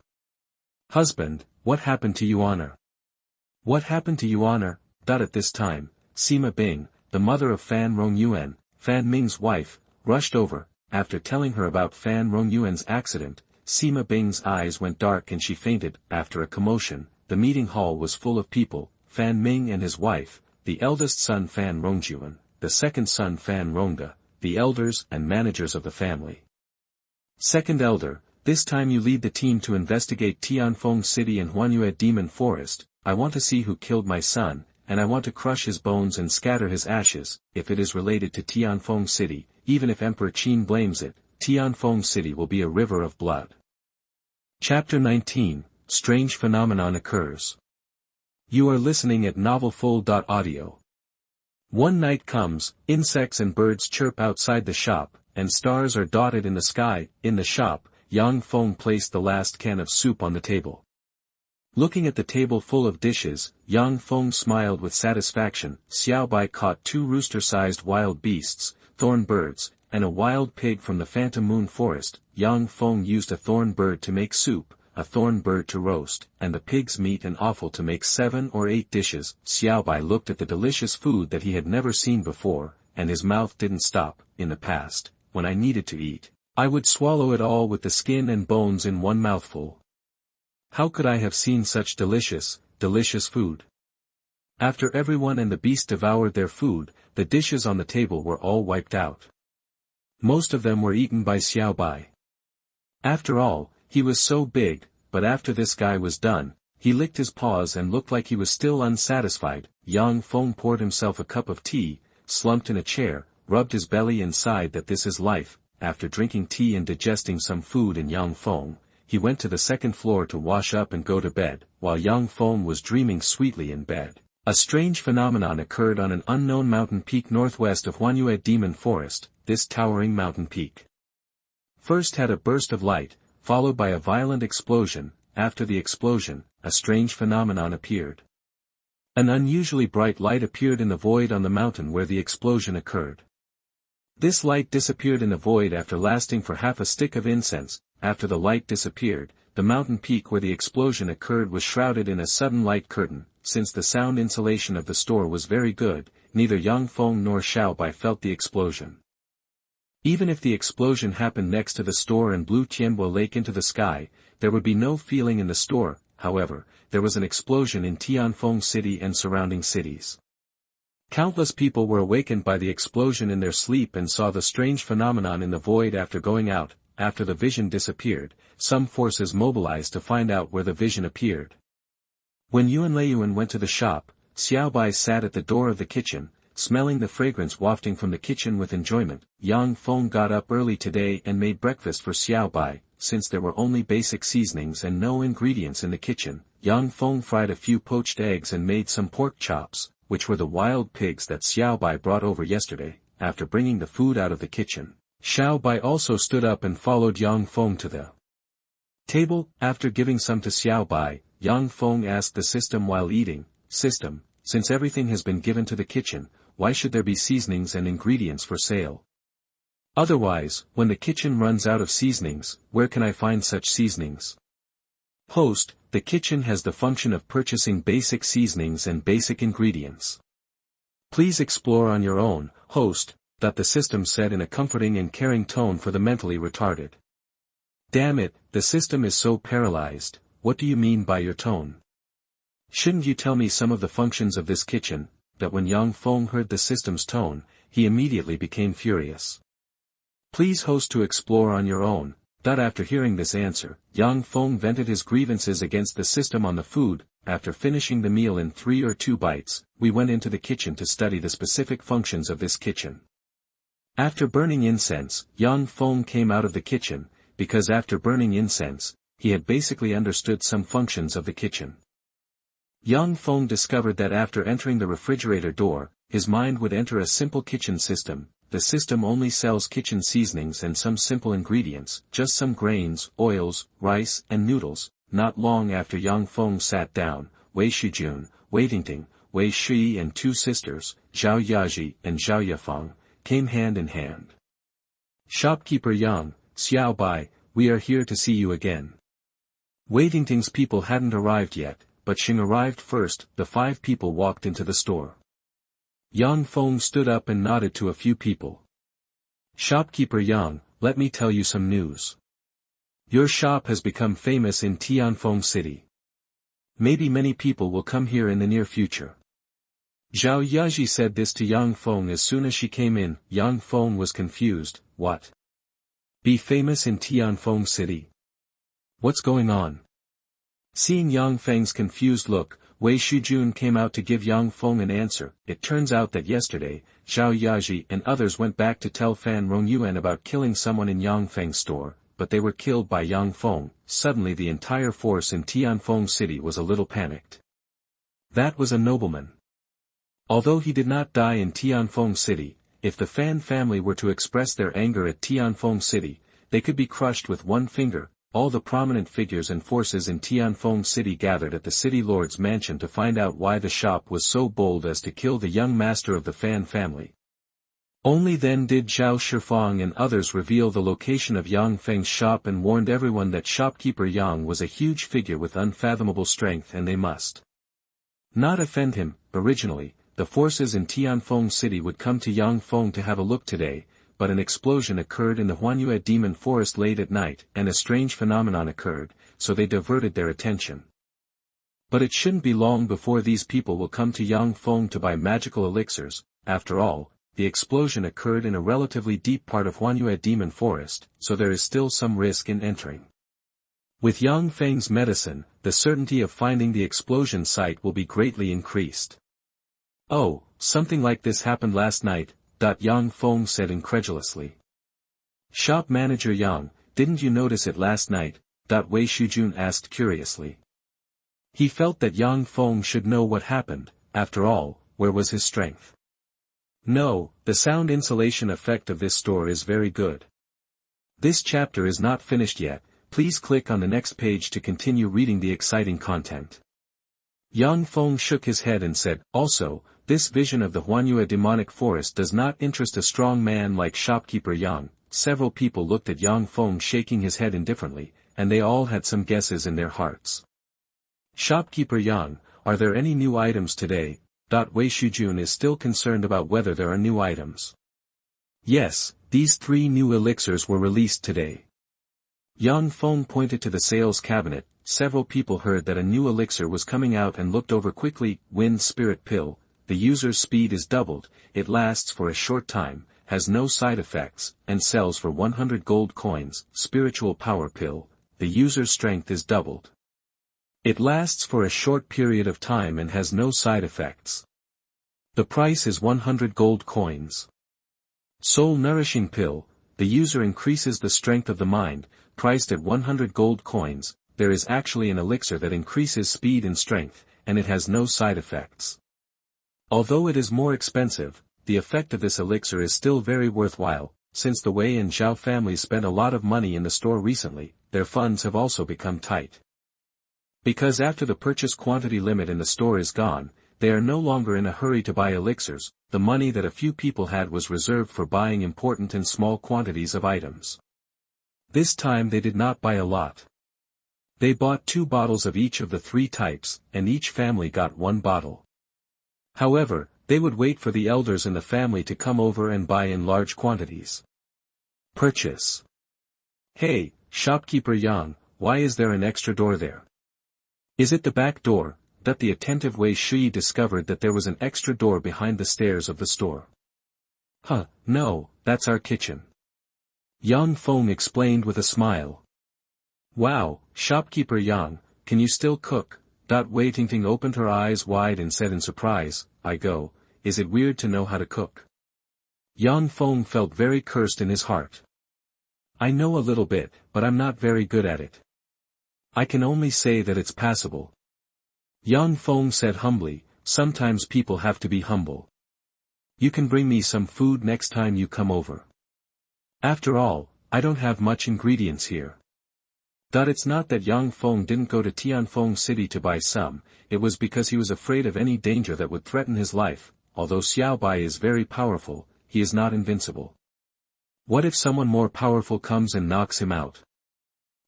Husband, what happened to Yuana? What happened to Yuana? At this time, Sima Bing, the mother of Fan Rongyuan, Fan Ming's wife, rushed over. After telling her about Fan Rongyuan's accident, Sima Bing's eyes went dark and she fainted. After a commotion, the meeting hall was full of people: Fan Ming and his wife, the eldest son Fan Rongyuan, the second son Fan Rongda, the elders and managers of the family. Second elder, this time you lead the team to investigate Tianfeng City and Huanyue Demon Forest. I want to see who killed my son, and I want to crush his bones and scatter his ashes. If it is related to Tianfeng City, even if Emperor Qin blames it, Tianfeng City will be a river of blood. Chapter 19, Strange Phenomenon Occurs. You are listening at novelfull.audio. One night comes, insects and birds chirp outside the shop, and stars are dotted in the sky. In the shop, Yang Feng placed the last can of soup on the table. Looking at the table full of dishes, Yang Feng smiled with satisfaction. Xiaobai caught 2 rooster-sized wild beasts, thorn birds, and a wild pig from the Phantom Moon Forest. Yang Feng used a thorn bird to make soup, a thorn bird to roast, and the pig's meat and offal to make 7 or 8 dishes. Xiaobai looked at the delicious food that he had never seen before, and his mouth didn't stop. In the past, when I needed to eat, I would swallow it all with the skin and bones in one mouthful. How could I have seen such delicious, delicious food? After everyone and the beast devoured their food, the dishes on the table were all wiped out. Most of them were eaten by Xiao Bai. After all, he was so big, but after this guy was done, he licked his paws and looked like he was still unsatisfied. Yang Feng poured himself a cup of tea, slumped in a chair, rubbed his belly and sighed that this is life. After drinking tea and digesting some food in Yang Feng, he went to the second floor to wash up and go to bed. While Yang Feng was dreaming sweetly in bed, a strange phenomenon occurred on an unknown mountain peak northwest of Huanyue Demon Forest. This towering mountain peak first had a burst of light, followed by a violent explosion. After the explosion, a strange phenomenon appeared. An unusually bright light appeared in the void on the mountain where the explosion occurred. This light disappeared in the void after lasting for half a stick of incense. After the light disappeared, the mountain peak where the explosion occurred was shrouded in a sudden light curtain. Since the sound insulation of the store was very good, neither Yang Feng nor Xiao Bai felt the explosion. Even if the explosion happened next to the store and blew Tianbo Lake into the sky, there would be no feeling in the store. However, there was an explosion in Tianfeng City and surrounding cities. Countless people were awakened by the explosion in their sleep and saw the strange phenomenon in the void after going out. After the vision disappeared, some forces mobilized to find out where the vision appeared. When Yuan Leiyuan went to the shop, Xiao Bai sat at the door of the kitchen, smelling the fragrance wafting from the kitchen with enjoyment. Yang Feng got up early today and made breakfast for Xiao Bai. Since there were only basic seasonings and no ingredients in the kitchen, Yang Feng fried a few poached eggs and made some pork chops, which were the wild pigs that Xiao Bai brought over yesterday. After bringing the food out of the kitchen, Xiao Bai also stood up and followed Yang Feng to the table. After giving some to Xiao Bai, Yang Feng asked the system while eating, "System, since everything has been given to the kitchen, why should there be seasonings and ingredients for sale? Otherwise, when the kitchen runs out of seasonings, where can I find such seasonings?" Host, the kitchen has the function of purchasing basic seasonings and basic ingredients. Please explore on your own, host, that the system said in a comforting and caring tone for the mentally retarded. Damn it, the system is so paralyzed. What do you mean by your tone? Shouldn't you tell me some of the functions of this kitchen? That when Yang Feng heard the system's tone, he immediately became furious. Please host to explore on your own. That after hearing this answer, Yang Feng vented his grievances against the system on the food. After finishing the meal in 3 or 2 bites, we went into the kitchen to study the specific functions of this kitchen. After burning incense, Yang Feng came out of the kitchen, because after burning incense, he had basically understood some functions of the kitchen. Yang Feng discovered that after entering the refrigerator door, his mind would enter a simple kitchen system. The system only sells kitchen seasonings and some simple ingredients, just some grains, oils, rice, and noodles. Not long after Yang Feng sat down, Wei Shijun, Wei Tingting, Wei Shi and 2 sisters, Zhao Yaji and Zhao Yafeng, came hand in hand. Shopkeeper Yang, Xiao Bai, we are here to see you again. Wei Tingting's people hadn't arrived yet, but Xing arrived first. The 5 people walked into the store. Yang Feng stood up and nodded to a few people. Shopkeeper Yang, let me tell you some news. Your shop has become famous in Tianfeng City. Maybe many people will come here in the near future. Zhao Yaji said this to Yang Feng as soon as she came in. Yang Feng was confused. What? Be famous in Tianfeng City? What's going on? Seeing Yang Feng's confused look, Wei Shijun came out to give Yang Feng an answer. It turns out that yesterday, Zhao Yaji and others went back to tell Fan Rongyuan about killing someone in Yang Feng's store, but they were killed by Yang Feng. Suddenly the entire force in Tianfeng City was a little panicked. That was a nobleman. Although he did not die in Tianfeng City, if the Fan family were to express their anger at Tianfeng City, they could be crushed with one finger. All the prominent figures and forces in Tianfeng City gathered at the city lord's mansion to find out why the shop was so bold as to kill the young master of the Fan family. Only then did Zhao Shifang and others reveal the location of Yang Feng's shop and warned everyone that shopkeeper Yang was a huge figure with unfathomable strength and they must not offend him. Originally, the forces in Tianfeng City would come to Yang Feng to have a look today, but an explosion occurred in the Huanyue demon forest late at night, and a strange phenomenon occurred, so they diverted their attention. But it shouldn't be long before these people will come to Yang Feng to buy magical elixirs. After all, the explosion occurred in a relatively deep part of Huanyue demon forest, so there is still some risk in entering. With Yang Feng's medicine, the certainty of finding the explosion site will be greatly increased. Oh, something like this happened last night, Yang Feng said incredulously. Shop manager Yang, didn't you notice it last night? Wei Shujun asked curiously. He felt that Yang Feng should know what happened. After all, where was his strength? No, the sound insulation effect of this store is very good. This chapter is not finished yet, please click on the next page to continue reading the exciting content. Yang Feng shook his head and said, also, this vision of the Huanyue demonic forest does not interest a strong man like shopkeeper Yang. Several people looked at Yang Feng shaking his head indifferently, and they all had some guesses in their hearts. Shopkeeper Yang, are there any new items today? Wei Shujun is still concerned about whether there are new items. Yes, these 3 new elixirs were released today. Yang Feng pointed to the sales cabinet. Several people heard that a new elixir was coming out and looked over quickly. Wind Spirit Pill. The user's speed is doubled, it lasts for a short time, has no side effects, and sells for 100 gold coins. Spiritual Power Pill. The user's strength is doubled. It lasts for a short period of time and has no side effects. The price is 100 gold coins. Soul Nourishing Pill. The user increases the strength of the mind, priced at 100 gold coins. There is actually an elixir that increases speed and strength, and it has no side effects. Although it is more expensive, the effect of this elixir is still very worthwhile. Since the Wei and Zhao families spent a lot of money in the store recently, their funds have also become tight. Because after the purchase quantity limit in the store is gone, they are no longer in a hurry to buy elixirs. The money that a few people had was reserved for buying important and small quantities of items. This time they did not buy a lot. They bought 2 bottles of each of the 3 types, and each family got 1 bottle. However, they would wait for the elders in the family to come over and buy in large quantities. Purchase. Hey, shopkeeper Yang, why is there an extra door there? Is it the back door? The attentive Wei Shui discovered that there was an extra door behind the stairs of the store. No, that's our kitchen. Yang Feng explained with a smile. Wow, shopkeeper Yang, can you still cook? Wei Tingting opened her eyes wide and said in surprise, is it weird to know how to cook? Yang Feng felt very cursed in his heart. I know a little bit, but I'm not very good at it. I can only say that it's passable. Yang Feng said humbly, sometimes people have to be humble. You can bring me some food next time you come over. After all, I don't have much ingredients here. It's not that Yang Feng didn't go to Tianfeng City to buy some, it was because he was afraid of any danger that would threaten his life. Although Xiao Bai is very powerful, he is not invincible. What if someone more powerful comes and knocks him out?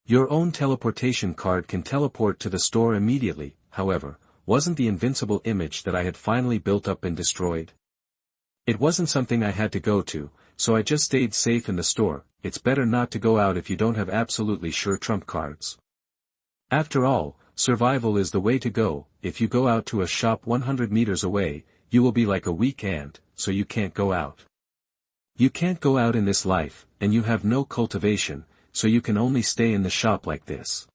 Your own teleportation card can teleport to the store immediately. However, wasn't the invincible image that I had finally built up and destroyed? It wasn't something I had to go to, so I just stayed safe in the store. It's better not to go out if you don't have absolutely sure trump cards. After all, survival is the way to go. If you go out to a shop 100 meters away, you will be like a weak ant, so you can't go out. You can't go out in this life, and you have no cultivation, so you can only stay in the shop like this.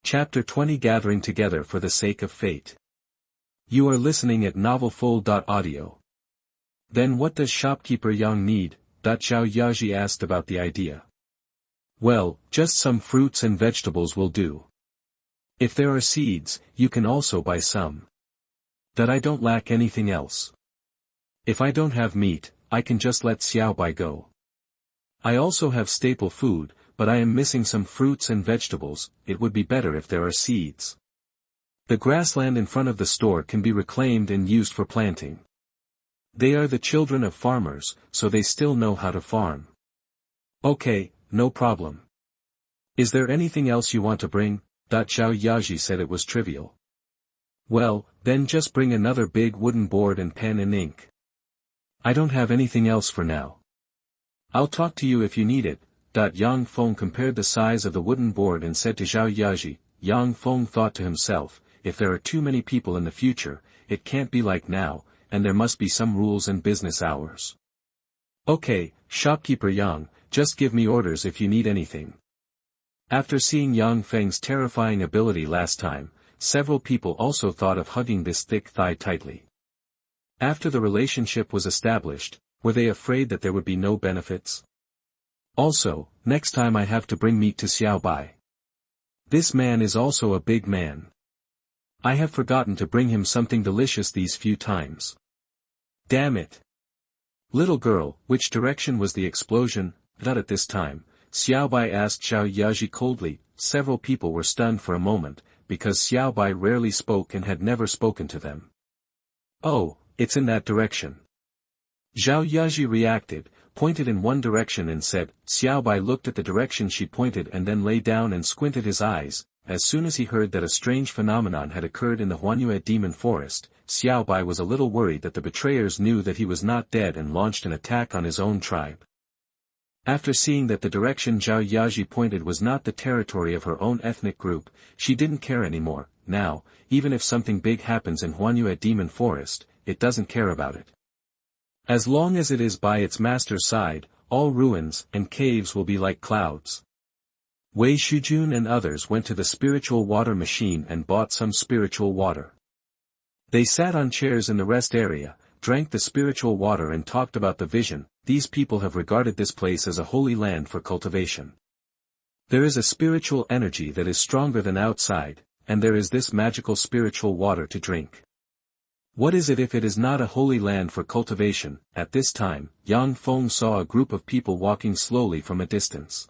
Chapter 20 Gathering Together for the Sake of Fate. You are listening at novelfull.audio. Then what does shopkeeper Yang need? Zhao Yaji asked about the idea. Well, just some fruits and vegetables will do. If there are seeds, you can also buy some. I don't lack anything else. If I don't have meat, I can just let Xiao Bai go. I also have staple food, but I am missing some fruits and vegetables. It would be better if there are seeds. The grassland in front of the store can be reclaimed and used for planting. They are the children of farmers, so they still know how to farm. Okay, no problem. Is there anything else you want to bring? Zhao Yaji said it was trivial. Well, then just bring another big wooden board and pen and ink. I don't have anything else for now. I'll talk to you if you need it. Yang Feng compared the size of the wooden board and said to Zhao Yaji. Yang Feng thought to himself, if there are too many people in the future, it can't be like now, and there must be some rules and business hours. Okay, shopkeeper Yang, just give me orders if you need anything. After seeing Yang Feng's terrifying ability last time, several people also thought of hugging this thick thigh tightly. After the relationship was established, were they afraid that there would be no benefits? Also, next time I have to bring meat to Xiaobai. This man is also a big man. I have forgotten to bring him something delicious these few times. Damn it. Little girl, which direction was the explosion? Not at this time, Xiaobai asked Zhao Yaji coldly. Several people were stunned for a moment, because Xiaobai rarely spoke and had never spoken to them. Oh, it's in that direction. Zhao Yaji reacted, pointed in one direction and said. Xiaobai looked at the direction she pointed and then lay down and squinted his eyes. As soon as he heard that a strange phenomenon had occurred in the Huanyue demon forest, Xiaobai was a little worried that the betrayers knew that he was not dead and launched an attack on his own tribe. After seeing that the direction Zhao Yaji pointed was not the territory of her own ethnic group, she didn't care anymore. Now, even if something big happens in Huanyue demon forest, it doesn't care about it. As long as it is by its master's side, all ruins and caves will be like clouds. Wei Shujun and others went to the spiritual water machine and bought some spiritual water. They sat on chairs in the rest area, drank the spiritual water and talked about the vision. These people have regarded this place as a holy land for cultivation. There is a spiritual energy that is stronger than outside, and there is this magical spiritual water to drink. What is it if it is not a holy land for cultivation? At this time, Yang Feng saw a group of people walking slowly from a distance.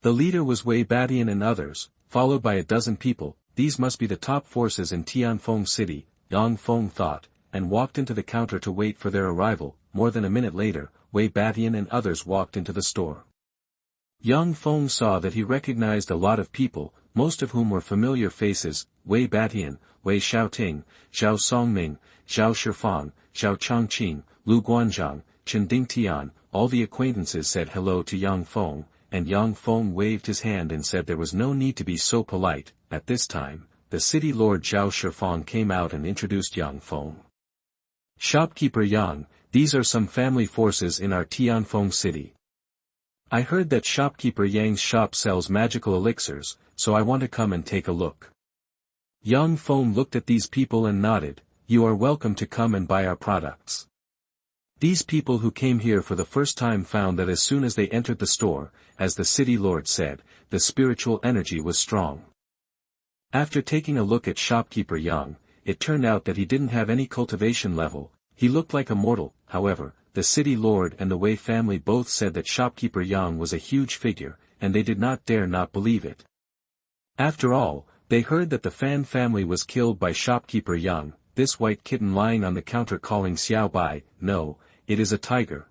The leader was Wei Badian and others, followed by a dozen people. These must be the top forces in Tianfeng City, Yang Feng thought, and walked into the counter to wait for their arrival. More than a minute later, Wei Badian and others walked into the store. Yang Feng saw that he recognized a lot of people, most of whom were familiar faces: Wei Badian, Wei Xiaoting, Zhao Songming, Zhao Shifang, Zhao Chongqing, Lu Guanzhang, Chen Dingtian. All the acquaintances said hello to Yang Feng, and Yang Feng waved his hand and said there was no need to be so polite. At this time, the city lord Zhao Shifang came out and introduced Yang Feng. Shopkeeper Yang, these are some family forces in our Tianfeng city. I heard that shopkeeper Yang's shop sells magical elixirs, so I want to come and take a look. Yang Feng looked at these people and nodded. You are welcome to come and buy our products. These people who came here for the first time found that as soon as they entered the store, as the city lord said, the spiritual energy was strong. After taking a look at shopkeeper Yang, it turned out that he didn't have any cultivation level. He looked like a mortal. However, the city lord and the Wei family both said that shopkeeper Yang was a huge figure, and they did not dare not believe it. After all, they heard that the Fan family was killed by shopkeeper Yang, this white kitten lying on the counter calling Xiaobai. No, it is a tiger.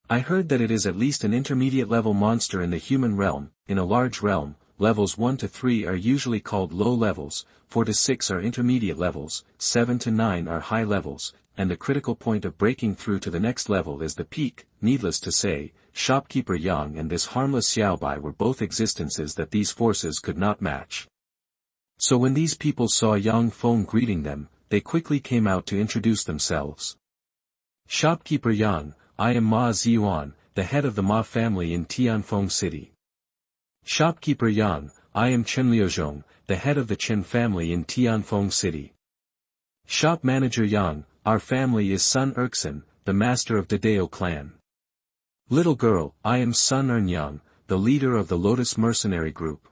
I heard that it is at least an intermediate level monster in the human realm. In a large realm, levels 1 to 3 are usually called low levels, 4 to 6 are intermediate levels, 7 to 9 are high levels, and the critical point of breaking through to the next level is the peak. Needless to say, shopkeeper Yang and this harmless Xiaobai were both existences that these forces could not match. So when these people saw Yang Feng greeting them, they quickly came out to introduce themselves. Shopkeeper Yang, I am Ma Ziyuan, the head of the Ma family in Tianfeng City. Shopkeeper Yang, I am Chen Liuzhong, the head of the Chen family in Tianfeng City. Shop manager Yang, our family is Sun Erkson, the master of the Dao clan. Little girl, I am Sun Ernyang, the leader of the Lotus Mercenary group.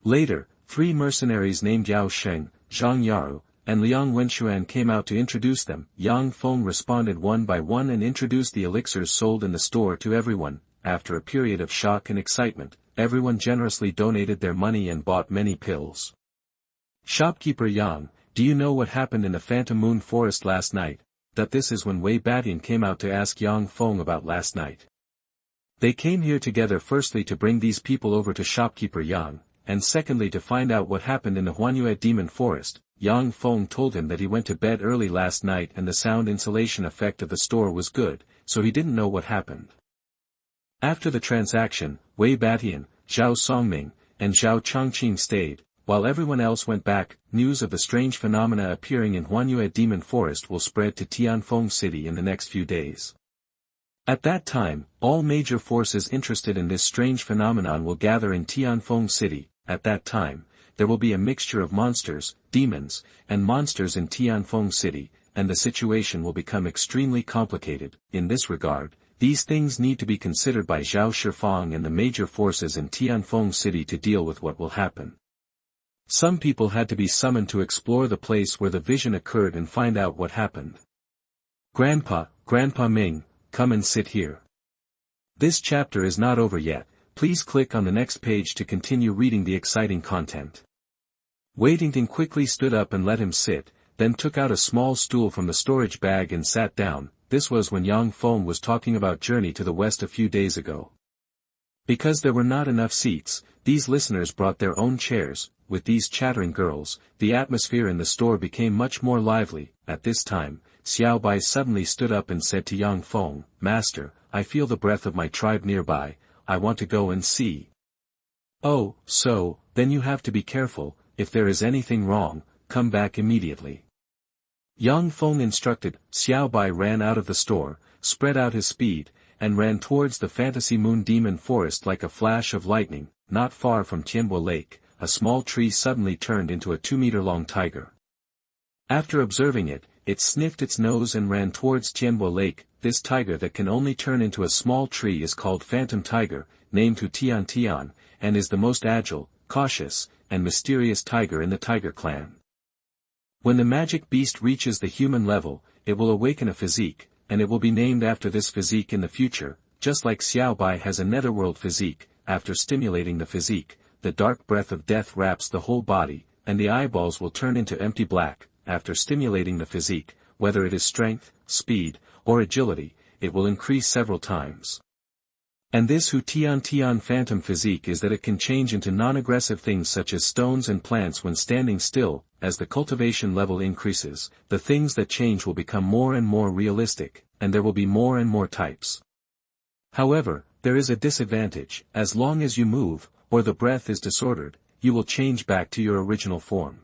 Later, 3 mercenaries named Yao Sheng, Zhang Yaru, and Liang Wenxuan came out to introduce them. Yang Feng responded one by one and introduced the elixirs sold in the store to everyone. After a period of shock and excitement, everyone generously donated their money and bought many pills. Shopkeeper Yang, do you know what happened in the Phantom Moon Forest last night? That this is when Wei Badian came out to ask Yang Feng about last night. They came here together firstly to bring these people over to shopkeeper Yang, and secondly to find out what happened in the Huanyue demon forest. Yang Feng told him that he went to bed early last night and the sound insulation effect of the store was good, so he didn't know what happened. After the transaction, Wei Batian, Zhao Songming, and Zhao Chongqing stayed, while everyone else went back. News of the strange phenomena appearing in Huanyue Demon Forest will spread to Tianfeng City in the next few days. At that time, all major forces interested in this strange phenomenon will gather in Tianfeng City. At that time, there will be a mixture of monsters, demons, and monsters in Tianfeng City, and the situation will become extremely complicated. In this regard, these things need to be considered by Zhao Shifang and the major forces in Tianfeng City to deal with what will happen. Some people had to be summoned to explore the place where the vision occurred and find out what happened. Grandpa Ming, come and sit here. This chapter is not over yet. Please click on the next page to continue reading the exciting content. Wei Tingting quickly stood up and let him sit, then took out a small stool from the storage bag and sat down. This was when Yang Feng was talking about Journey to the West a few days ago. Because there were not enough seats, these listeners brought their own chairs. With these chattering girls, the atmosphere in the store became much more lively. At this time, Xiao Bai suddenly stood up and said to Yang Feng, "Master, I feel the breath of my tribe nearby, I want to go and see." "Oh, so, then you have to be careful, if there is anything wrong, come back immediately." Yang Feng instructed. Xiao Bai ran out of the store, spread out his speed, and ran towards the Fantasy Moon Demon Forest like a flash of lightning. Not far from Tianbo Lake, a small tree suddenly turned into a 2-meter-long tiger. After observing it, it sniffed its nose and ran towards Tianbo Lake. This tiger that can only turn into a small tree is called Phantom Tiger, named Hu Tian, and is the most agile, cautious, and mysterious tiger in the tiger clan. When the magic beast reaches the human level, it will awaken a physique, and it will be named after this physique in the future. Just like Xiao Bai has a netherworld physique. After stimulating the physique, the dark breath of death wraps the whole body, and the eyeballs will turn into empty black. After stimulating the physique, whether it is strength, speed, or agility, it will increase several times. And this Hu Tian phantom physique is that it can change into non-aggressive things such as stones and plants when standing still. As the cultivation level increases, the things that change will become more and more realistic, and there will be more and more types. However, there is a disadvantage. As long as you move, or the breath is disordered, you will change back to your original form.